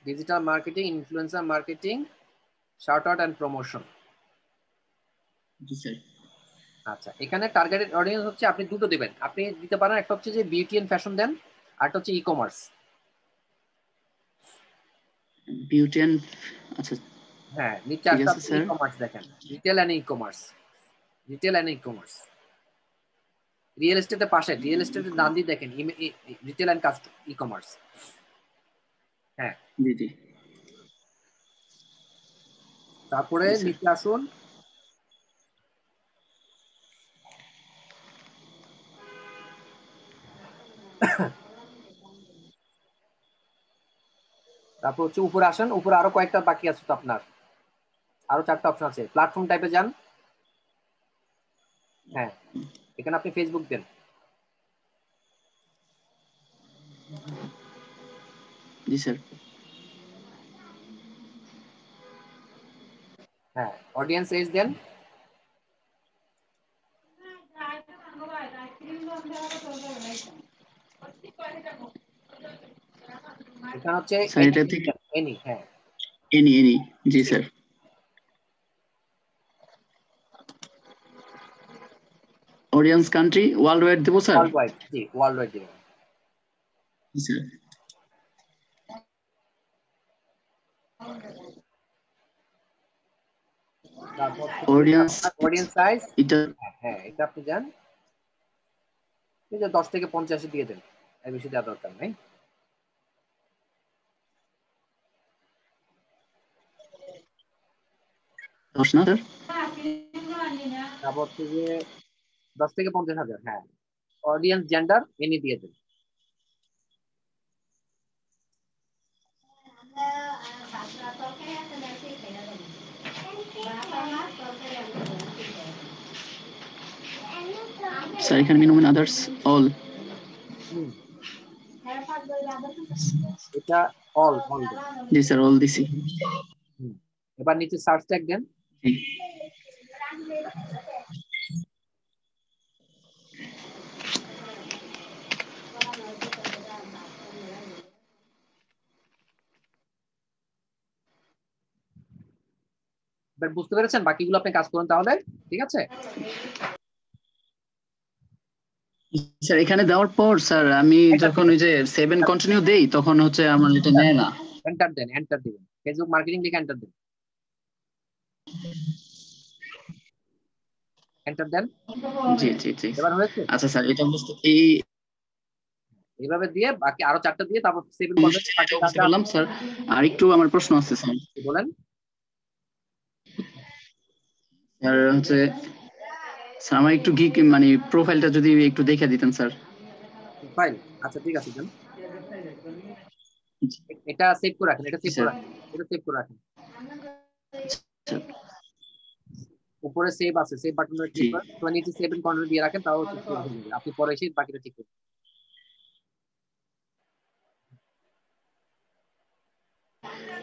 Digital marketing, influencer marketing, shout out and promotion. জি স্যার। আচ্ছা, এখানে টার্গেটেড অডিয়েন্স হচ্ছে আপনি দুটো দিবেন, আপনি দিতে পারেন, একটা হচ্ছে যে বিউটি এন্ড ফ্যাশন দেন, আর একটা হচ্ছে ই কমার্স। বিউটি এন্ড, আচ্ছা হ্যাঁ, নিচে ঠিক আসলে আছে আপনি ই স্যার। কমার্স দেখেন, retail and e commerce, retail and e commerce. Real এস্টেটের পাশে, রিয়েল এস্টেটের ডান দিকে দেখেন রিটেল এন্ড ই কমার্স। হ্যাঁ, জি জি তারপরে জি স্যার। নিচে আসুন, তারপর হচ্ছে উপরে আসেন, উপরে আরো কয়েকটা বাকি আছে তো আপনার, আরো 4টা অপশন আছে। প্ল্যাটফর্ম টাইপে যান, হ্যাঁ এখানে আপনি ফেসবুক দেন। জি স্যার। হ্যাঁ অডিয়েন্স এজ দেন। এখানে হচ্ছে স্যার এটা থেকে এনি, হ্যাঁ এনি এনি। জি sir. Audience country world wide দেবো স্যার? ওয়ার্ল্ড ওয়াইড, জি ওয়ার্ল্ড ওয়াইড দিবেন। জি স্যার। তারপর অডিয়েন্স অডিয়েন্স সাইজ, এটা হ্যাঁ এটা আপনি যান, এই যে 10 থেকে 50 দিয়ে দেন, এর বেশি দেওয়ার দরকার নেই। দশ না স্যার? তারপর হচ্ছে যে 10 থেকে 50,000, হ্যাঁ অডিয়েন্স জেন্ডার এনি দিয়ে দেন। স্যার এখানে মিনিমাম আদার্স অল। এটা অল অল দেন। জি স্যার অল দিছি। এবার নিচে সার্চ ট্যাগ দেন। জি। এবার বুঝতে পেরেছেন, বাকিগুলো আপনি কাজ করুন তাহলে, ঠিক আছে? স্যার এখানে দেওয়ার পর স্যার আমি যখন ওই যে 7 কন্টিনিউ দেই তখন হচ্ছে আমার এটা নেয় না। এন্টার দেন, এন্টার দিবেন, ফেসবুক মার্কেটিং লিখে এন্টার দেন, এন্টার দেন। জি জি জি। এবার হয়েছে? আচ্ছা স্যার এটা বুঝতে এই এইভাবে দিয়ে বাকি আরো 4টা দিয়ে তারপর 7 করবেন, জিনিসটা বাকি বুঝতে 4টা পারলাম স্যার। আর একটু আমার প্রশ্ন আছে স্যার। বলেন। স্যার হচ্ছে স্যার আমার একটু গিক মানে প্রোফাইলটা যদি একটু দেখে দিতেন স্যার। ফাইল, আচ্ছা ঠিক আছে দেন। এটা সেভ করে রাখেন, এটা জি সেভ করে স্যার। রাখেন, এটা সেভ করে রাখেন। স্যার, উপরে সেভ আছে, সেভ বাটনে জি। ক্লিক করেন, তো নিচে সেভ এন্ড কন্টিনিউ দিয়ে রাখেন, তাও ঠিক হয়ে যাবে। আপনি পরে এসে বাকিটা ঠিক করুন।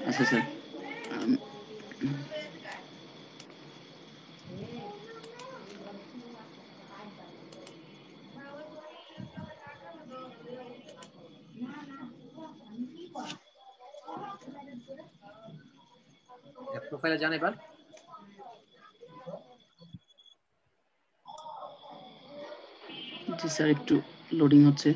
আচ্ছা স্যার। প্রোফাইলে যান এবার। জি স্যার একটু লোডিং হচ্ছে।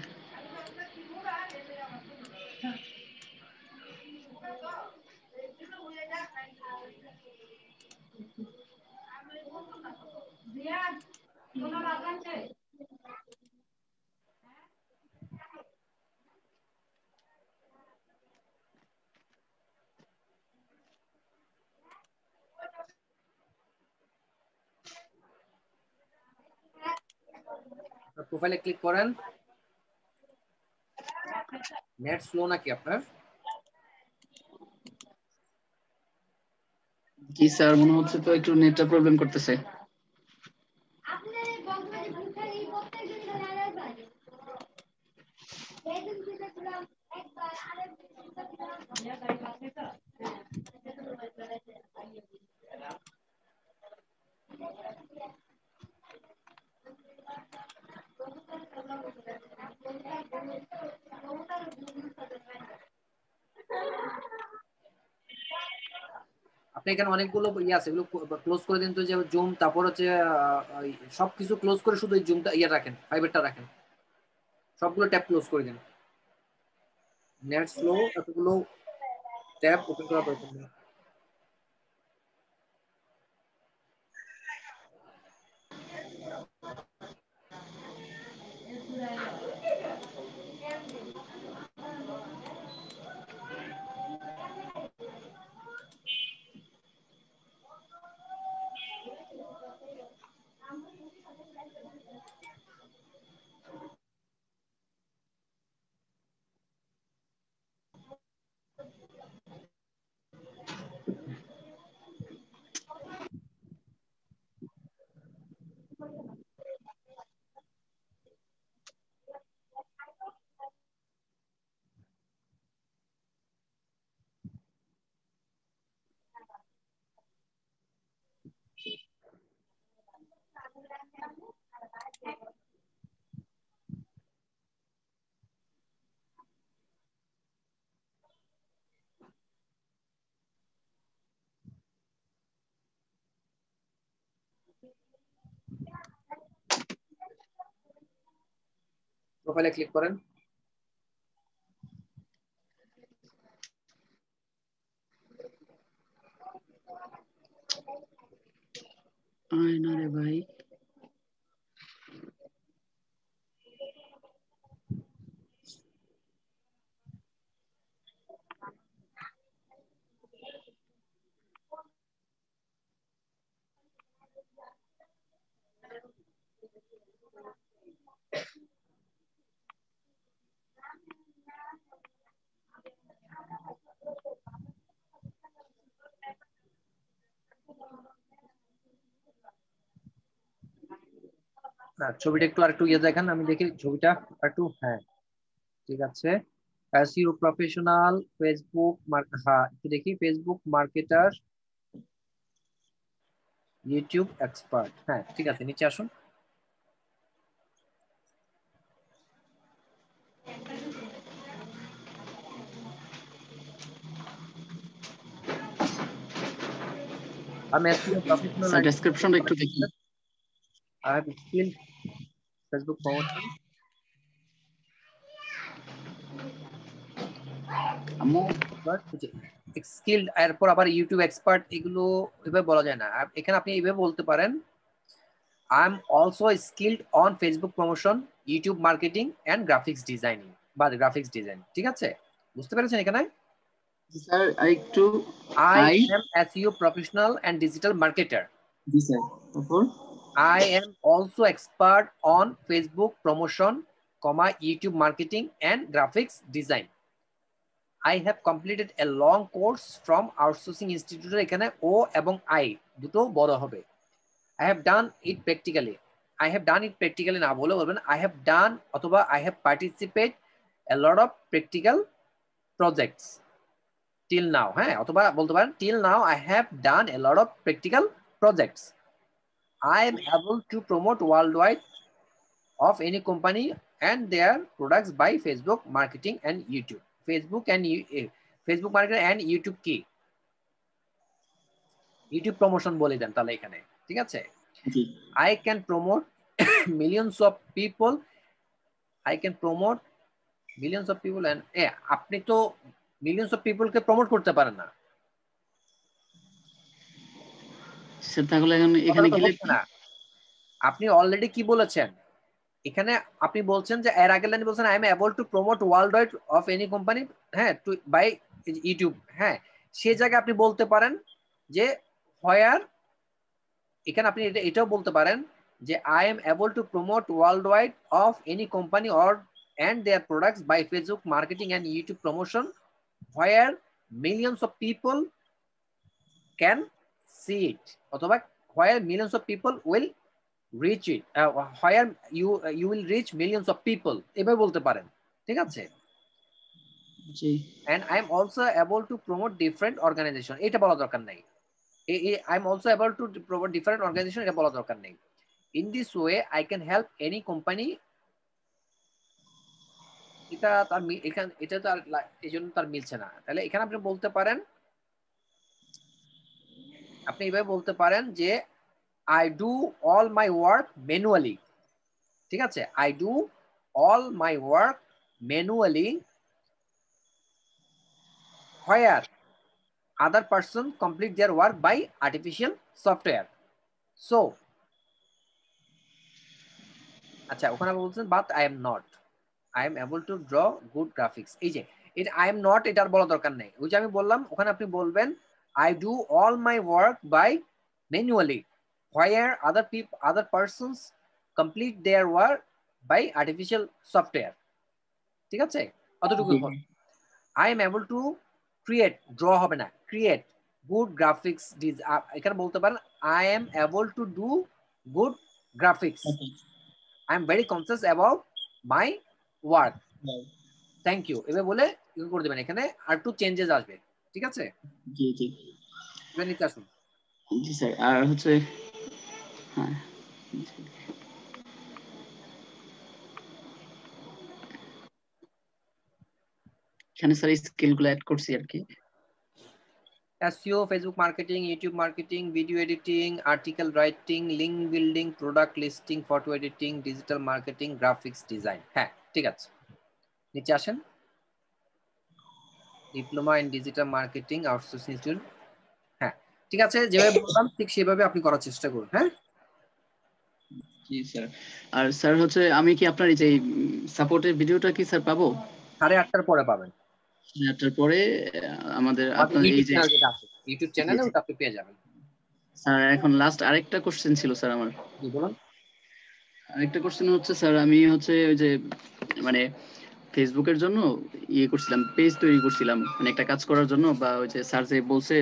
প্রোফাইলে ক্লিক করেন। নেট স্লো নাকি আপনার? জি স্যার মনে হচ্ছে তো একটু নেটটা প্রবলেম করতেছে। আপনি এখানে অনেকগুলো ইয়ে আছে, এগুলো ক্লোজ করে দিন তো, যে জুম, তারপর হচ্ছে সবকিছু ক্লোজ করে শুধু এই জুমটা ইয়ে রাখেন, ফাইবারটা রাখেন, সবগুলো ট্যাব ক্লোজ করে দিন। নেট স্লো, এতগুলো ট্যাব ওপেন করা দরকার নেই। প্রোফাইলে ক্লিক করেন। না রে ভাই, না, ছবিটা একটু আরেকটু ইয়ে দেখেন, আমি দেখি ছবিটা একটু। হ্যাঁ ঠিক আছে। এসইও প্রফেশনাল, ফেসবুক, হ্যাঁ একটু দেখি, ফেসবুক মার্কেটার, ইউটিউব এক্সপার্ট। হ্যাঁ ঠিক আছে, নিচে আসুন। আমি এসইও প্রফেশনাল স্যার and ডেসক্রিপশনটা একটু দেখি। I have skilled Facebook promotion. Skilled, এরপর আবার ইউটিউব এক্সপার্ট, এগুলো এভাবে বলা যায় না। এখানে আপনি এভাবে বলতে পারেন, I am also skilled on Facebook promotion, YouTube marketing and graphics designing বা গ্রাফিক্স ডিজাইন। ঠিক আছে, বুঝতে পেরেছেন? এখানে স্যার আরেকটু, I am SEO professional and digital marketer. G sir, তারপর I am also expert on Facebook promotion, YouTube marketing and graphics design. I have completed a long course from Outsourcing Institute. এখানে ও এবং আই দুটো বড় হবে। I have done it practically. I have done it practically না বলে বলবেন I have done অথবা I have participated a lot of practical projects till now. হ্যাঁ, অথবা বলতে পারেন till now I have done a lot of practical projects. I am able to promote worldwide of any company and their products by Facebook marketing and YouTube. Facebook marketing and YouTube কি? ইউটিউব প্রমোশন বলে দেন তাহলে এখানে। ঠিক আছে, জি I can promote millions of people. I can promote millions of people and আপনি তো millions of people K promote করতে পারেন না। স্যার তাহলে এখানে কথাটা তো গেলে হচ্ছে না। আপনি অলরেডি কি বলেছেন এখানে? আপনি বলছেন যে এর আগের লাইনে বলছেন I am able to promote world wide of any company, হ্যাঁ, টু বাই ইউটিউব। হ্যাঁ, সেই জায়গায় আপনি বলতে পারেন যে হোয়ার, এখানে আপনি এটাও বলতে পারেন যে I am able to promote world wide of any company or and their products by Facebook marketing and YouTube promotion where millions of people can see it, অথবা where millions of people will reach it, where you will reach millions of people, এভাবে বলতে পারেন। ঠিক আছে, জি and I am also able to promote different organization, এটা বলা দরকার নাই। I am also able to promote different organization, এটা বলা দরকার নেই। In this way I can help any company। এটা তার এখানে এটা তো এই জন্য তার মিলছে না। তাহলে এখানে আপনি বলতে পারেন, আপনি এইভাবে বলতে পারেন যে I do all my work manually. ঠিক আছে, I do all my work manually where other person complete their work by artificial software. So আচ্ছা, ওখানে বলছেন but I am not, I am able to draw good graphics. এই যে এটা আই এম নট, এটার বলা দরকার নেই। ওই যে আমি বললাম ওখানে আপনি বলবেন I do all my work by manually where other persons complete their work by artificial software। ঠিক আছে, অতটুকু হল। I am able to create, draw হবে না, create good graphics। এখানে বলতে পারেন I am able to do good graphics. I am very conscious about my work. Thank you, এভাবে বলে করে দেবেন। এখানে আর একটু চেঞ্জেস আসবে। ঠিক আছে, জি জি এবার নিতে আসুন। জি স্যার। আর হচ্ছে হ্যাঁ, এখানে স্যার স্কিলগুলো অ্যাড করছি আর কি। SEO, Facebook marketing, YouTube marketing, video editing, article writing, link building, product listing, photo editing, digital marketing, graphics design। হ্যাঁ, ঠিক আছে, নিচে আসেন। Diploma in digital marketing outsourcing institute. হ্যাঁ ঠিক আছে, যেভাবে বললাম ঠিক সেভাবে আপনি করার চেষ্টা করুন। হ্যাঁ জি স্যার। আর স্যার হচ্ছে আমি কি আপনার এই যে সাপোর্টের ভিডিওটা কি স্যার পাবো? 8:30টার পরে পাবেন। 8টার পরে আমাদের আমাদের আপনার এই ইউটিউব যে চ্যানেল যেটা আছে, ইউটিউব জি চ্যানেলে জি ওটা আপনি পেয়ে যাবেন। স্যার, এখন লাস্ট আরেকটা কোশ্চেন ছিল স্যার আমার। জি বলুন। আরেকটা কোশ্চেন হচ্ছে স্যার, আমি হচ্ছে ওই যে মানে ফেসবুকের জন্য ইয়ে করছিলাম, পেজ তৈরি করছিলাম মানে একটা কাজ করার জন্য, বা ওই যে স্যার যে বলছে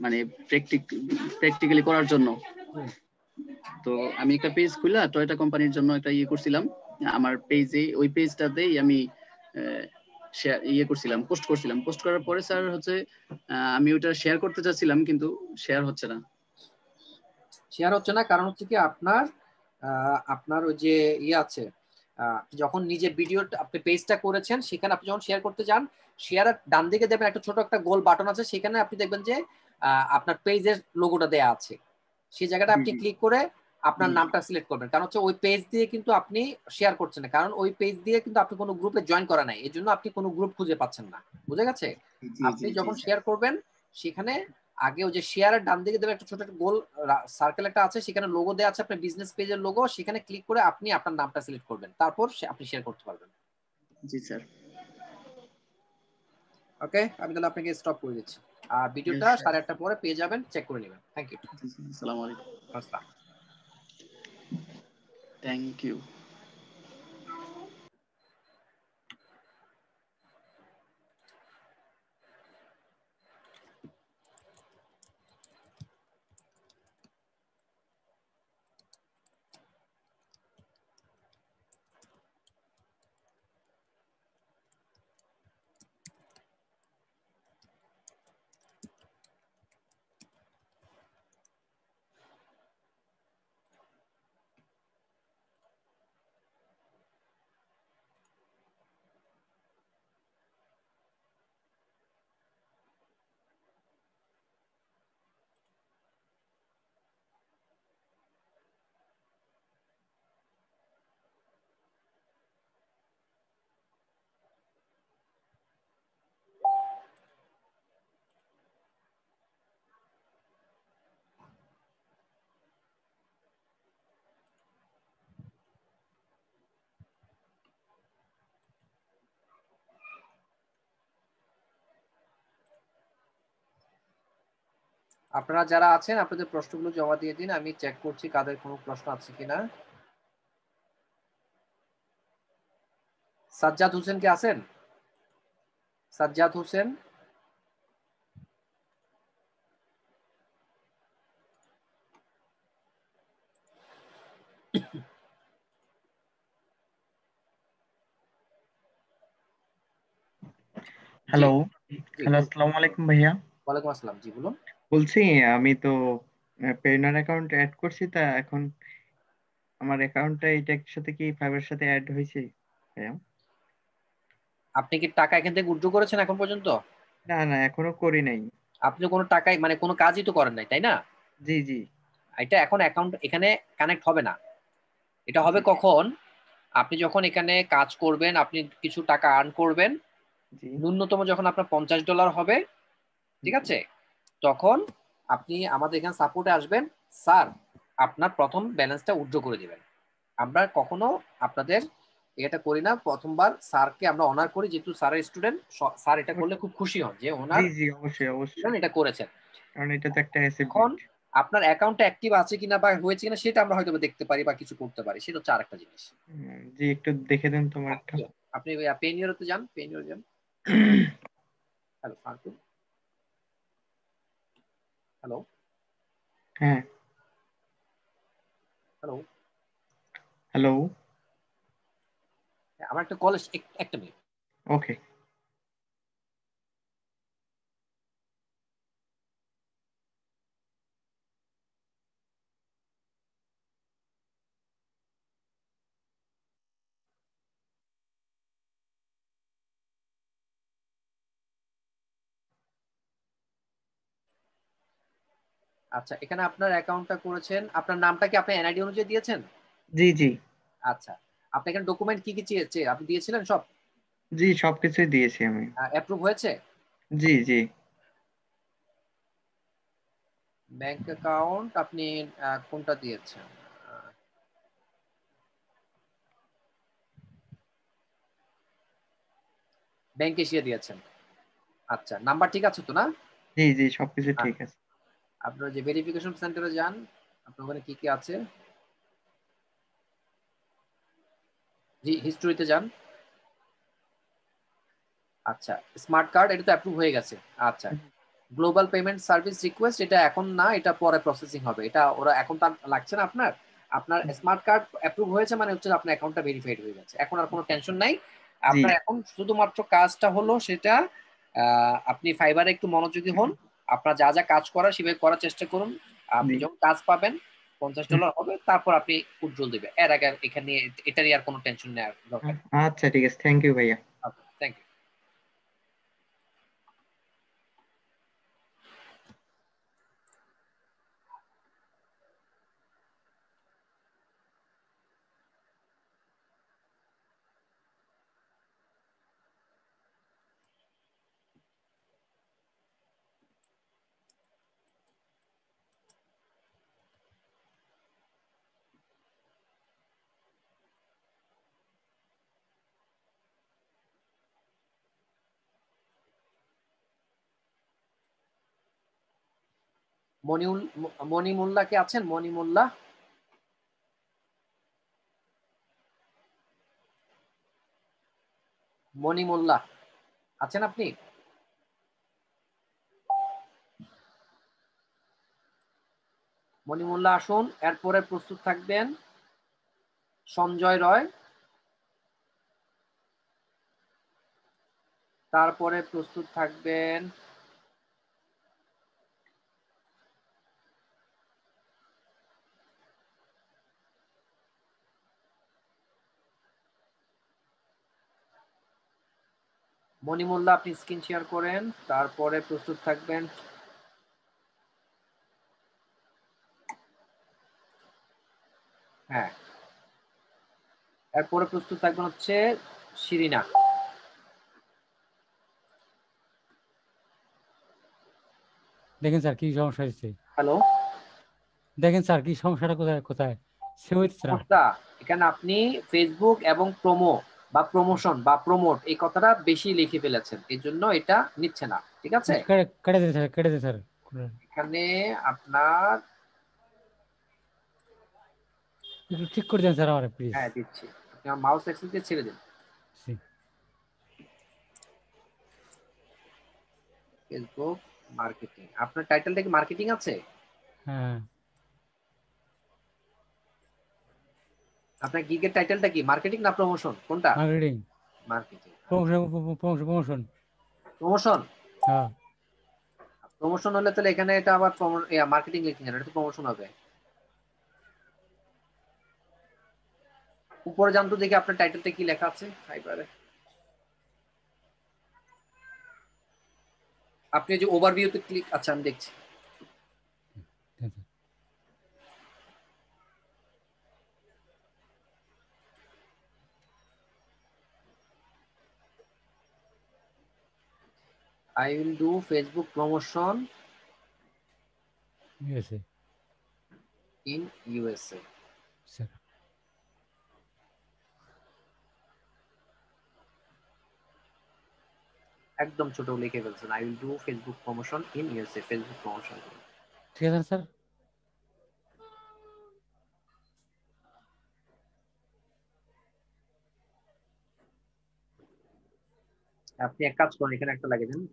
মানে প্র্যাকটিক্যালি করার জন্য। হুম। তো আমি একটা পেজ খুলে টয়োটা কোম্পানির জন্য একটা ইয়ে করছিলাম আমার পেজে, ওই পেজটাতেই আমি ইয়ে করছিলাম, পোস্ট করছিলাম। পোস্ট করার পরে স্যার হচ্ছে আমি ওটা শেয়ার করতে চাচ্ছিলাম কিন্তু শেয়ার হচ্ছে না। শেয়ার হচ্ছে না কারণ হচ্ছে কি আপনার আপনার ওই যে ইয়ে আছে, যখন নিজে ভিডিওটা আপনি পেজটা করেছেন সেখানে আপনি যখন শেয়ার করতে যান, শেয়ারের ডান দিকে দেখবেন একটা ছোট একটা গোল বাটন আছে, সেখানে আপনি দেখবেন যে আপনার পেজের লোগোটা দেয়া আছে। সেই জায়গাটা জি আপনি জি ক্লিক করে আপনার জি নামটা সিলেক্ট করবেন, কারণ হচ্ছে ওই পেজ দিয়ে কিন্তু আপনি শেয়ার করছেন না, কারণ ওই পেজ দিয়ে কিন্তু আপনি কোনো গ্রুপে জয়েন করা নাই, এই জন্য আপনি কোনো গ্রুপ খুঁজে পাচ্ছেন না। বুঝে গেছে? জি আপনি জি জি যখন স্যার। শেয়ার করবেন সেখানে আগে ওই যে শেয়ারের ডান দিকে দেবে একটা ছোট একটা গোল সার্কেল একটা আছে, সেখানে লোগো দেওয়া আছে আপনার বিজনেস পেজের লোগো, সেখানে ক্লিক করে আপনি আপনার নামটা সিলেক্ট করবেন, তারপর আপনি শেয়ার করতে পারবেন। জি স্যার। ওকে, আমি তাহলে আপনাকে স্টপ করে দিচ্ছি। আর ভিডিওটা 8:30টার পরে পেয়ে যাবেন, চেক করে নেবেন। Thank you. আসসালামু আলাইকুম। আসসালাম। Thank you. আপনারা যারা আছেন আপনাদের প্রশ্নগুলো জমা দিয়ে দিন, আমি চেক করছি কাদের কোনো প্রশ্ন আছে কিনা। সাজ্জাদ হোসেন কে আছেন? সাজ্জাদ হোসেন। জি হ্যালো। জি হ্যালো, বলুন। আসসালামু আলাইকুম ভাইয়া। ওয়ালাইকুম আসসালাম, জি বলুন। বলছি আমি তো পেইনার অ্যাকাউন্ট অ্যাড করছি, তা এখন আমার অ্যাকাউন্টটা এটার সাথে কি ফাইবার সাথে অ্যাড হয়েছে ভাইয়া? আপনি কি টাকা এখান থেকে উইথড্র করেছেন এখন পর্যন্ত? না না, এখনো করি নাই। আপনি তো কোনো টাকাই মানে কোনো কাজই তো করেন নাই, তাই না? জি জি এটা এখন অ্যাকাউন্ট এখানে কানেক্ট হবে না। এটা হবে জি কখন? আপনি যখন এখানে কাজ করবেন, আপনি কিছু টাকা আর্ন করবেন, জি ন্যূনতম যখন আপনার $50 হবে, ঠিক জি আছে, তখন আপনি আমাদের এখানে সাপোর্টে আসবেন। স্যার আপনার প্রথম ব্যালেন্সটা উইথড্র করে দিবেন। আমরা কখনো আপনাদের এটা করি না, প্রথমবার স্যারকে আমরা অনার করি, যেহেতু স্যারের স্টুডেন্ট, স্যার এটা করলে খুব খুশি হন যে জি ওনার জি অবশ্যই স্টুডেন্ট অবশ্যই, এটা করেছেন। কারণ এটা তো একটা এখন অ্যাচিভমেন্ট। আপনার অ্যাকাউন্টটা অ্যাক্টিভ আছে কিনা বা হয়েছে কিনা সেটা আমরা হয়তো দেখতে পারি বা কিছু করতে পারি, সেটা হচ্ছে আরেকটা জিনিস। জি একটু দেখে দেন তোমারটা। আপনি পেনিয়রতে যান, পেনিয়র যান। হ্যালো ফারুক, হ্যালো হ্যাঁ হ্যালো। হ্যালো। আমার একটা কল, একটা মিনিট। ওকে। আচ্ছা, এখানে আপনার অ্যাকাউন্টটা করেছেন, আপনার নামটা কি আপনি এনআইডি অনুযায়ী দিয়েছেন? জি জি আচ্ছা, আপনি এখানে ডকুমেন্ট কি কি চেয়েছে আপনি দিয়েছিলেন সব? জি সবকিছুই দিয়েছি আমি। অ্যাপ্রুভ হয়েছে? জি জি। ব্যাংক অ্যাকাউন্ট আপনি কোনটা দিয়েছেন? ব্যাংক এশিয়া দিয়েছেন। আচ্ছা, নাম্বার ঠিক আছে তো না? জি জি সবকিছু ঠিক আছে। আপনার যে ভেরিফিকেশন সেন্টারে যান, আপনার ওখানে কি কি আছে? জি, হিস্ট্রিতে যান। আচ্ছা, স্মার্ট কার্ড এটা তো অ্যাপ্রুভ হয়ে গেছে। আচ্ছা, গ্লোবাল পেমেন্ট সার্ভিস রিকোয়েস্ট এটা এখন না, এটা পরে প্রসেসিং হবে। এটা ওরা এখন তার লাগছে না আপনার। আপনার স্মার্ট কার্ড অ্যাপ্রুভ হয়েছে মানে হচ্ছে আপনার অ্যাকাউন্টটা ভেরিফাইড হয়ে গেছে। এখন আর কোনো টেনশন নাই। জি আপনার এখন শুধুমাত্র কাজটা হলো সেটা আপনি ফাইবারে একটু মনোযোগী হন। আপনার যা যা কাজ করার সেভাবে করার চেষ্টা করুন। আপনি জি। যখন কাজ পাবেন $50 হবে, তারপর আপনি উজ্জ্বল দিবেন। এর আগে এখানে এটারই আর কোনো টেনশন নেওয়ার দরকার নেই। আচ্ছা ঠিক আছে, থ্যাংক ইউ ভাইয়া। Thank you. মনি মোল্লা কে আছেন? মনি মোল্লা? মনি মোল্লা আছেন আপনি? মনি মোল্লা আসুন। এরপরে প্রস্তুত থাকবেন সঞ্জয় রয়, তারপরে প্রস্তুত থাকবেন মনি মোল্লা, আপনি স্ক্রিন শেয়ার করেন। তারপরে প্রস্তুত থাকবেন হ্যাঁ, এরপরে প্রস্তুত থাকবেন হচ্ছে শিরিনা। দেখেন স্যার কি সমস্যা হচ্ছে। হ্যালো, দেখেন স্যার কি সমস্যাটা কোথায় কোথায় সেভ হচ্ছে না। সমস্যা এখানে আপনি ফেসবুক এবং প্রোমো বা প্রমোশন বা প্রমোট এই কথাটা বেশি লিখে ফেলেছেন, এই জন্য এটা নিচ্ছে না। ঠিক আছে, কেটে দিন স্যার, কেটে দিন স্যার। এখানে আপনার একটু ঠিক করে দেন স্যার আমার প্লিজ। হ্যাঁ দিচ্ছি, আপনি আমার মাউস অ্যাক্সেস দিয়ে ছেড়ে দিন। ফেসবুক মার্কেটিং, আপনার টাইটেলটা কি মার্কেটিং আছে? হ্যাঁ। আপনার গিগের টাইটেলটা কি মার্কেটিং না প্রমোশন, কোনটা? Marketing. Marketing, promotion promotion. Promotion. হ্যাঁ। প্রমোশন হলে তাহলে এখানে এটা আবার মার্কেটিং লিখে এটা তো প্রমোশন হবে। উপরে যান তো দেখি আপনার টাইটেলটা কি লেখা আছে ফাইবারে। আপনি যে ওভারভিউতে ক্লিক, আচ্ছা আমি দেখছি। I will do Facebook promotion USA. in USA. Sir একদম ছোট লিখে ফেলছেন, I will do Facebook promotion in USA, Facebook promotion। ঠিক আছে স্যার। আপনি এক কাজ করুন, এখানে একটা লাগিয়ে দেন,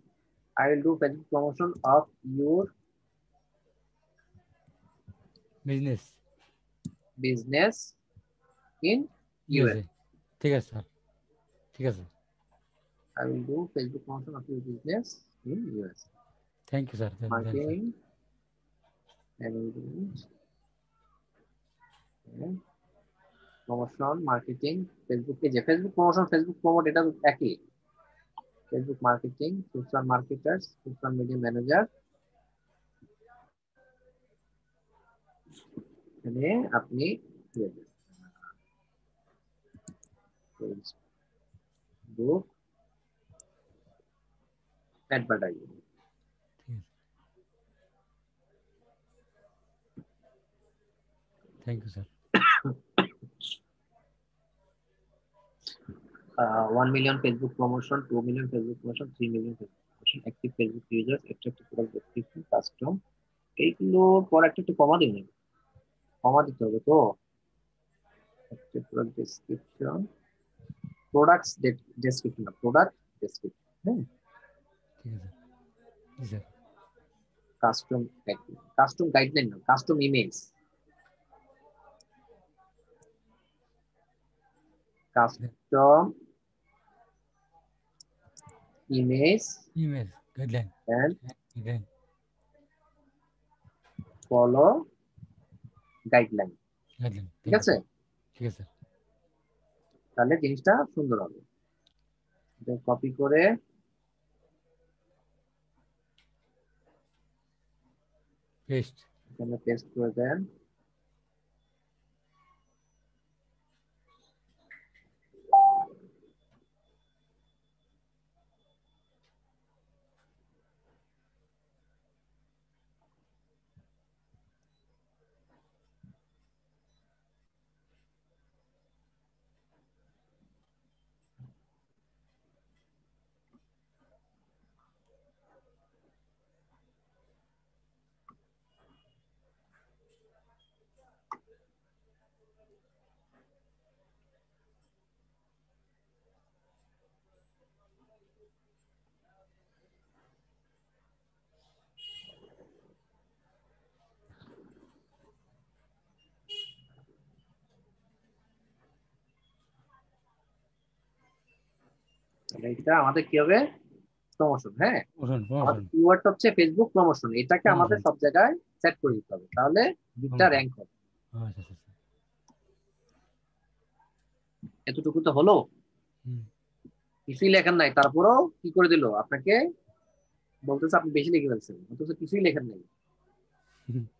I will do Facebook promotion of your business in USA। US। ঠিক আছে স্যার, ঠিক আছে। I will do Facebook promotion of your business in US। Thank you sir. Marketing promotion marketing Facebook পেজে, Facebook promotion Facebook promote এটা একই। Facebook marketing, social marketers, social media manager, এখানে আপনি Facebook advertising. Thank you sir. 1 million Facebook promotion, 2 million Facebook promotion, 3 million Facebook promotion, active Facebook users, attractive product description, custom, এইগুলো পর একটু কমা দিন, কমা দিতে হবে তো। active product description, products description, product description, হ্যাঁ ঠিক আছে জি স্যার। custom guideline না, custom image, custom image email guideline and guideline follow guideline, guideline ঠিক আছে? ঠিক আছে তাহলে জিনিসটা সুন্দর হবে। কপি করে পেস্ট এখানে পেস্ট করে দেন। এটা আমাদের কি হবে? প্রমোশন। হ্যাঁ, আমাদের কিওয়ার্ডটা হচ্ছে ফেসবুক প্রমোশন, এটাকে আমাদের সব জায়গায় সেট করে দিতে হবে, তাহলে গিটটা র‍্যাঙ্ক হবে। এতটুকু তো হলো, কিছুই লেখেন নাই, তারপরেও কি করে দিল আপনাকে, বলতেছে আপনি বেশি লিখে ফেলছেন, অথচ কিছুই লেখেন নাই।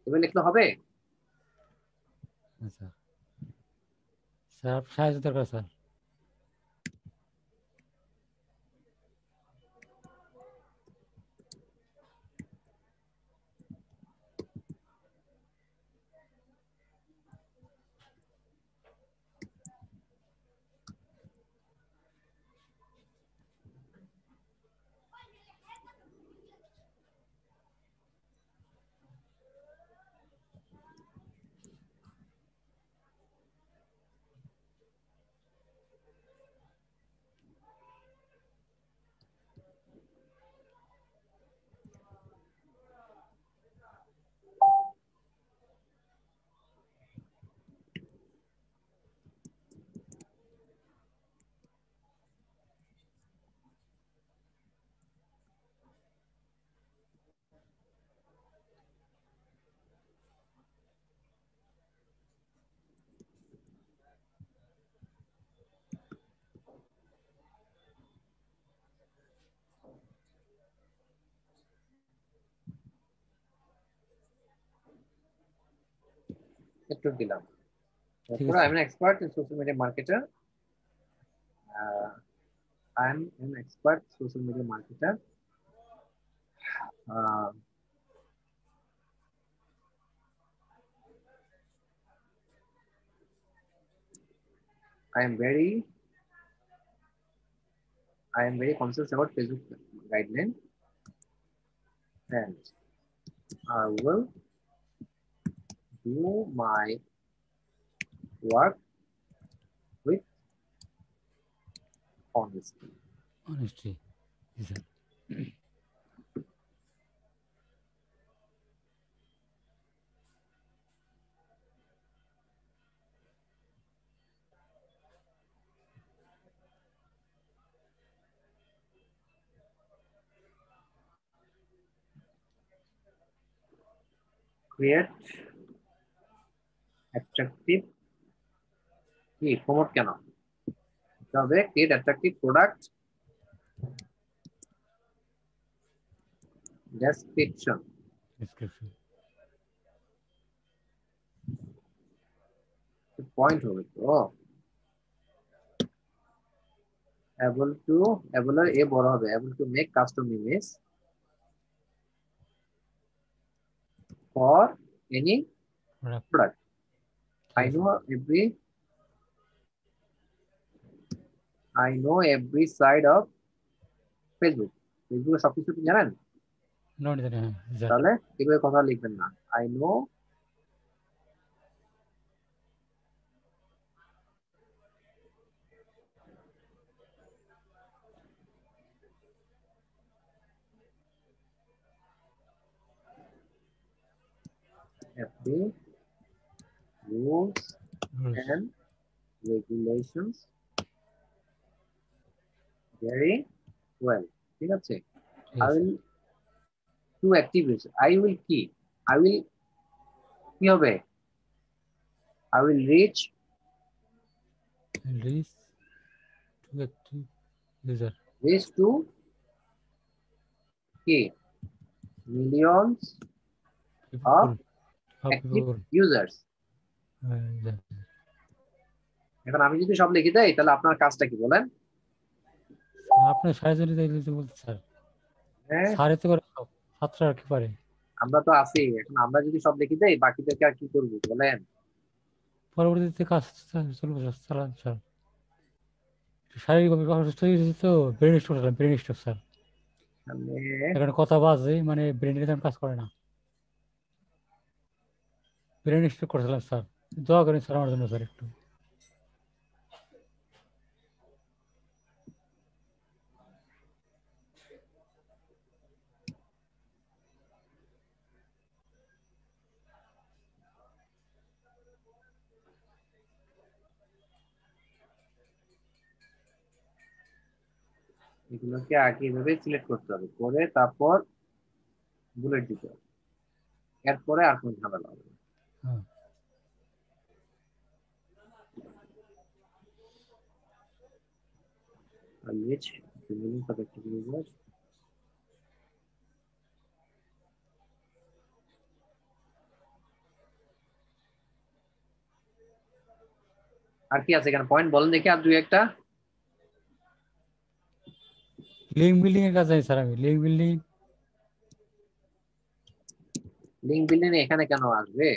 এবার লিখলে হবে? আচ্ছা স্যার সাহায্য দরকার স্যার। একটু দিলাম। তারপরে আমি expert in social media marketer, I am an expert social media marketer. I am very conscious about Facebook guideline, and I will do my work with honesty. Honesty. Yes, sir. Create attractive, promote কেন তবে create attractive product description. Point হবে তো, able এর এ বড় হবে, able to make custom image for any product. I know every side of Facebook. Facebook সবকিছু কি জানেন? তাহলে এভাবে কথা লিখবেন না। I know every rules and regulations very well. ঠিক আছে? I will do activities. I will কি হবে? I will reach to কি millions of active users. এখন আমি যদি সব লিখে দেই তাহলে আপনার কাজটা কি বলেন? আপনার সাহায্য দিতে বলতে স্যার। স্যারে তো করে সব, ছাত্ররা কি পারে? আমরা তো আছি, এখন আমরা যদি সব লিখে দেই বাকিদেরকে আর কি করব বলেন? পরবর্তীতে কাজ চলবে চালান স্যার। শারীরিকভাবে অসুস্থ হয়ে গেছে তো ব্রেন স্ট্রোক স্যার। এখানে কথা বাজে মানে ব্রেনের তেমন কাজ করে না। ব্রেন স্ট্রোক করেছিলাম স্যার, দোয়া করেন স্যার আমার জন্য স্যার একটু। এগুলোকে আগে এভাবে সিলেক্ট করতে হবে, করে তারপর বুলেট দিতে হবে, এরপরে আর কোনো ঝামেলা হবে না। আর কি আছে এখানে পয়েন্ট বলেন দেখি, আর দুই একটা। লিঙ্ক বিল্ডিং এর কাজ জানি স্যার আমি। লিঙ্ক বিল্ডিং এখানে কেন আসবে?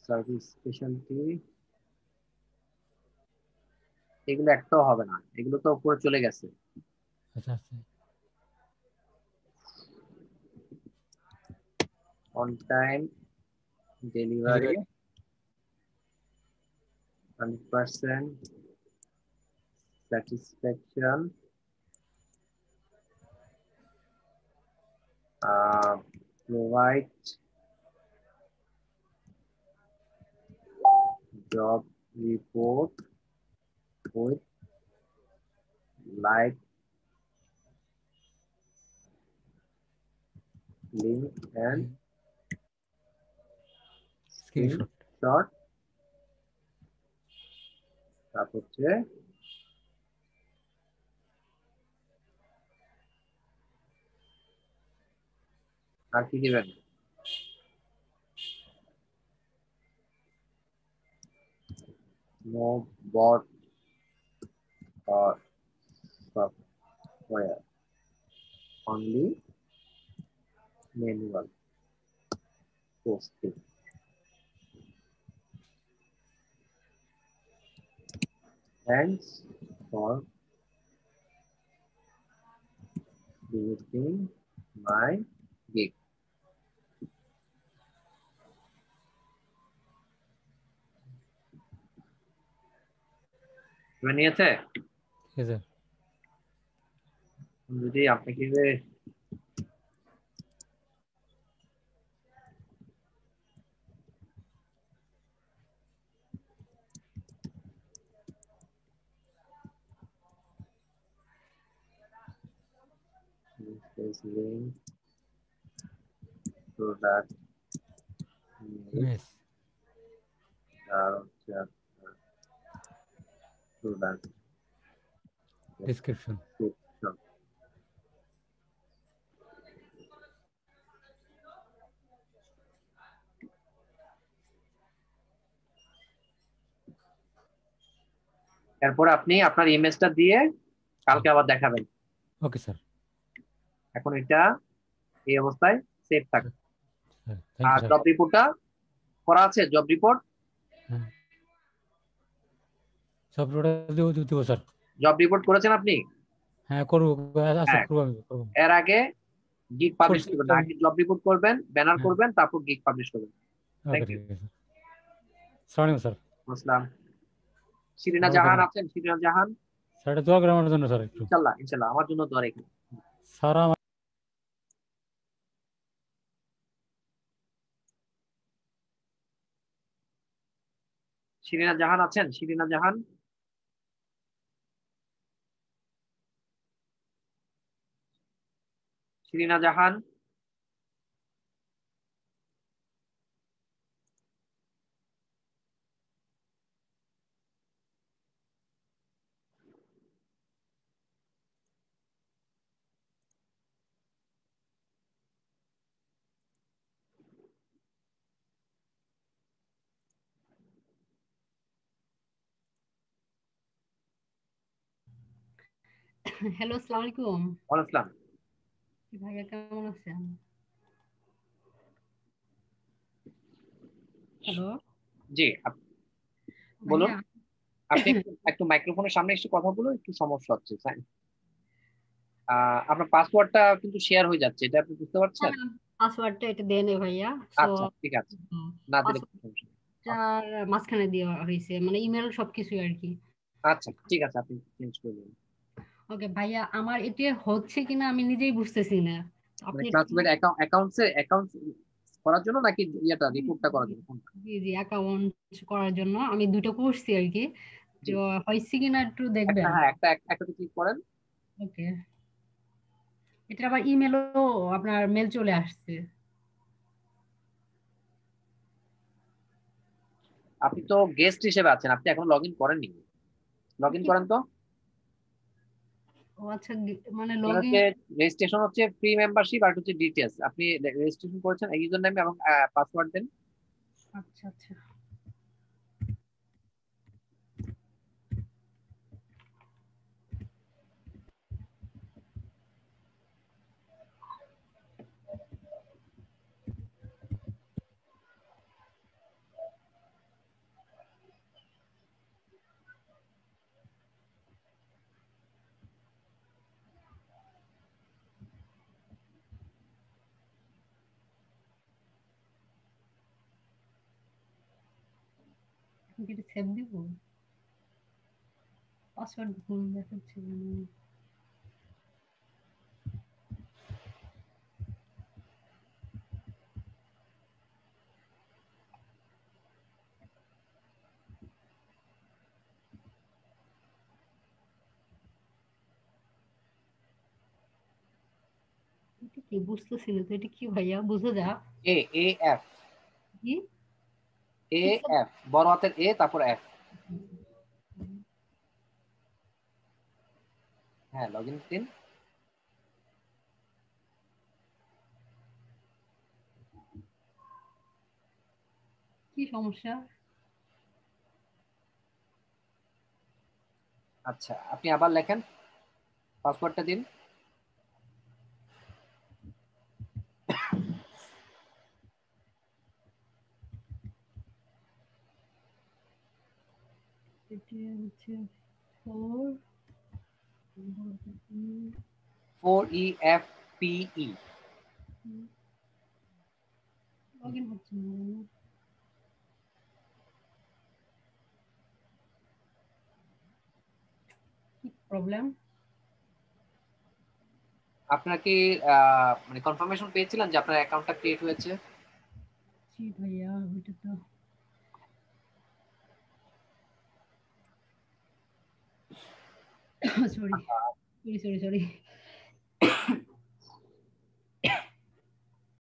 সার্ভিস স্পেশালিটি এগুলো একটাও হবে না, এগুলো তো উপরে চলে গেছে। On time delivery 100% satisfaction, provide job report with live link and screenshot. Screenshot, তারপর হচ্ছে আর কি দিবেন? No bot or software, only manual posting. Thanks for visiting my gig. তুমি নিয়েছে? ঠিক আছে যদি আপনাকে this link product image product description. description. এরপর আপনি আপনার ইমেজটা দিয়ে কালকে আবার দেখাবেন। Okay sir. এখন এটা এই অবস্থায় সেভ থাকবে। থ্যাংক আর ইউ স্যার। জব রিপোর্টটা করা আছে? জব রিপোর্ট সব দিব স্যার। জব রিপোর্ট করেছেন আপনি? হ্যাঁ করব, আচ্ছা হ্যাঁ। করব, আমি করব। এর আগে গিগ পাবলিশ করবেন, আগে জব রিপোর্ট করবেন, ব্যানার হ্যাঁ। করবেন, তারপর গিগ পাবলিশ করবেন। ওকে থ্যাংক ঠিক ইউ। আছে স্যার। স্যার আসসালাম। শিরিনা ভালো জাহান থাকবেন। আছেন? শিরিনা জাহান? স্যার এটা দোয়া করেন আমার জন্য স্যার একটু। ইনশাআল্লাহ ইনশাআল্লাহ, আমার জন্য দোয়া রাখবেন। স্যার আমার শিরিনা জাহান আছেন? শিরিনা জাহান? শিরিনা জাহান? হ্যালো, আসসালামু আলাইকুম। ওয়ালাইকুম আসসালাম। ভাইয়া কেমন আছেন? হ্যালো জি বলুন। ভাইয়া, আপনি একটু মাইক্রোফোনের সামনে এসে কথা বলুন, একটু সমস্যা হচ্ছে। আপনার পাসওয়ার্ডটা কিন্তু শেয়ার হয়ে যাচ্ছে, এটা আপনি বুঝতে পারছেন? পাসওয়ার্ডটা এটা দেয় নেই ভাইয়া। সো আচ্ছা ঠিক আছে, না দিলে কোনো সমস্যা নেই। পাসওয়ার্ডটার মাঝখানে দেওয়া হয়েছে, মানে ইমেল সবকিছুই আর কি। আচ্ছা ঠিক আছে, আপনি চেঞ্জ করে দিন। ওকে ভাইয়া, আমার এটা হচ্ছে কিনা আমি নিজেই বুঝতেছি না। মানে আপনি ক্লাসমেট অ্যাকাউন্টস করার জন্য নাকি ইয়েটা রিপোর্টটা করার জন্য? কোনটা? জি জি, অ্যাকাউন্ট করার জন্য আমি দুটো করছি আর কি। জি। তো হয়েছে কিনা একটু একটা, দেখবেন। হ্যাঁ একটাতে ক্লিক করেন। ওকে, এটা আবার ইমেলও আপনার মেল চলে আসছে। আপনি তো গেস্ট হিসেবে আছেন, আপনি এখন লগ ইন করেননি। লগ ইন করেন তো। ও আচ্ছা, মানে এখানে লগইন। হচ্ছে রেজিস্ট্রেশন হচ্ছে ফ্রি মেম্বারশিপ, আর হচ্ছে ডিটেইলস। আপনি রেজিস্ট্রেশন করেছেন, ইউজার নেম এবং পাসওয়ার্ড দেন। আচ্ছা আচ্ছা, আমি কি এটা সেভ দিব? পাসওয়ার্ড ভুল দেখাচ্ছে কেন? এটা কি বুঝতেছি না তো, এটা কি ভাইয়া বুঝে যা। এ এ এফ কি এ এফ বড় হাতের এ তারপর এফ। হ্যাঁ লগইন দিন। কি সমস্যা? আচ্ছা আপনি আবার লেখেন, পাসওয়ার্ডটা দিন। এটা হচ্ছে 4 4EFPE। লগইন হচ্ছে না। কি প্রবলেম? আপনার কি মানে কনফার্মেশন পেয়েছিলেন যে আপনার অ্যাকাউন্টটা ক্রিয়েট হয়েছে? জি ভাইয়া, ওইটা তো সরি সরি সরি সরি।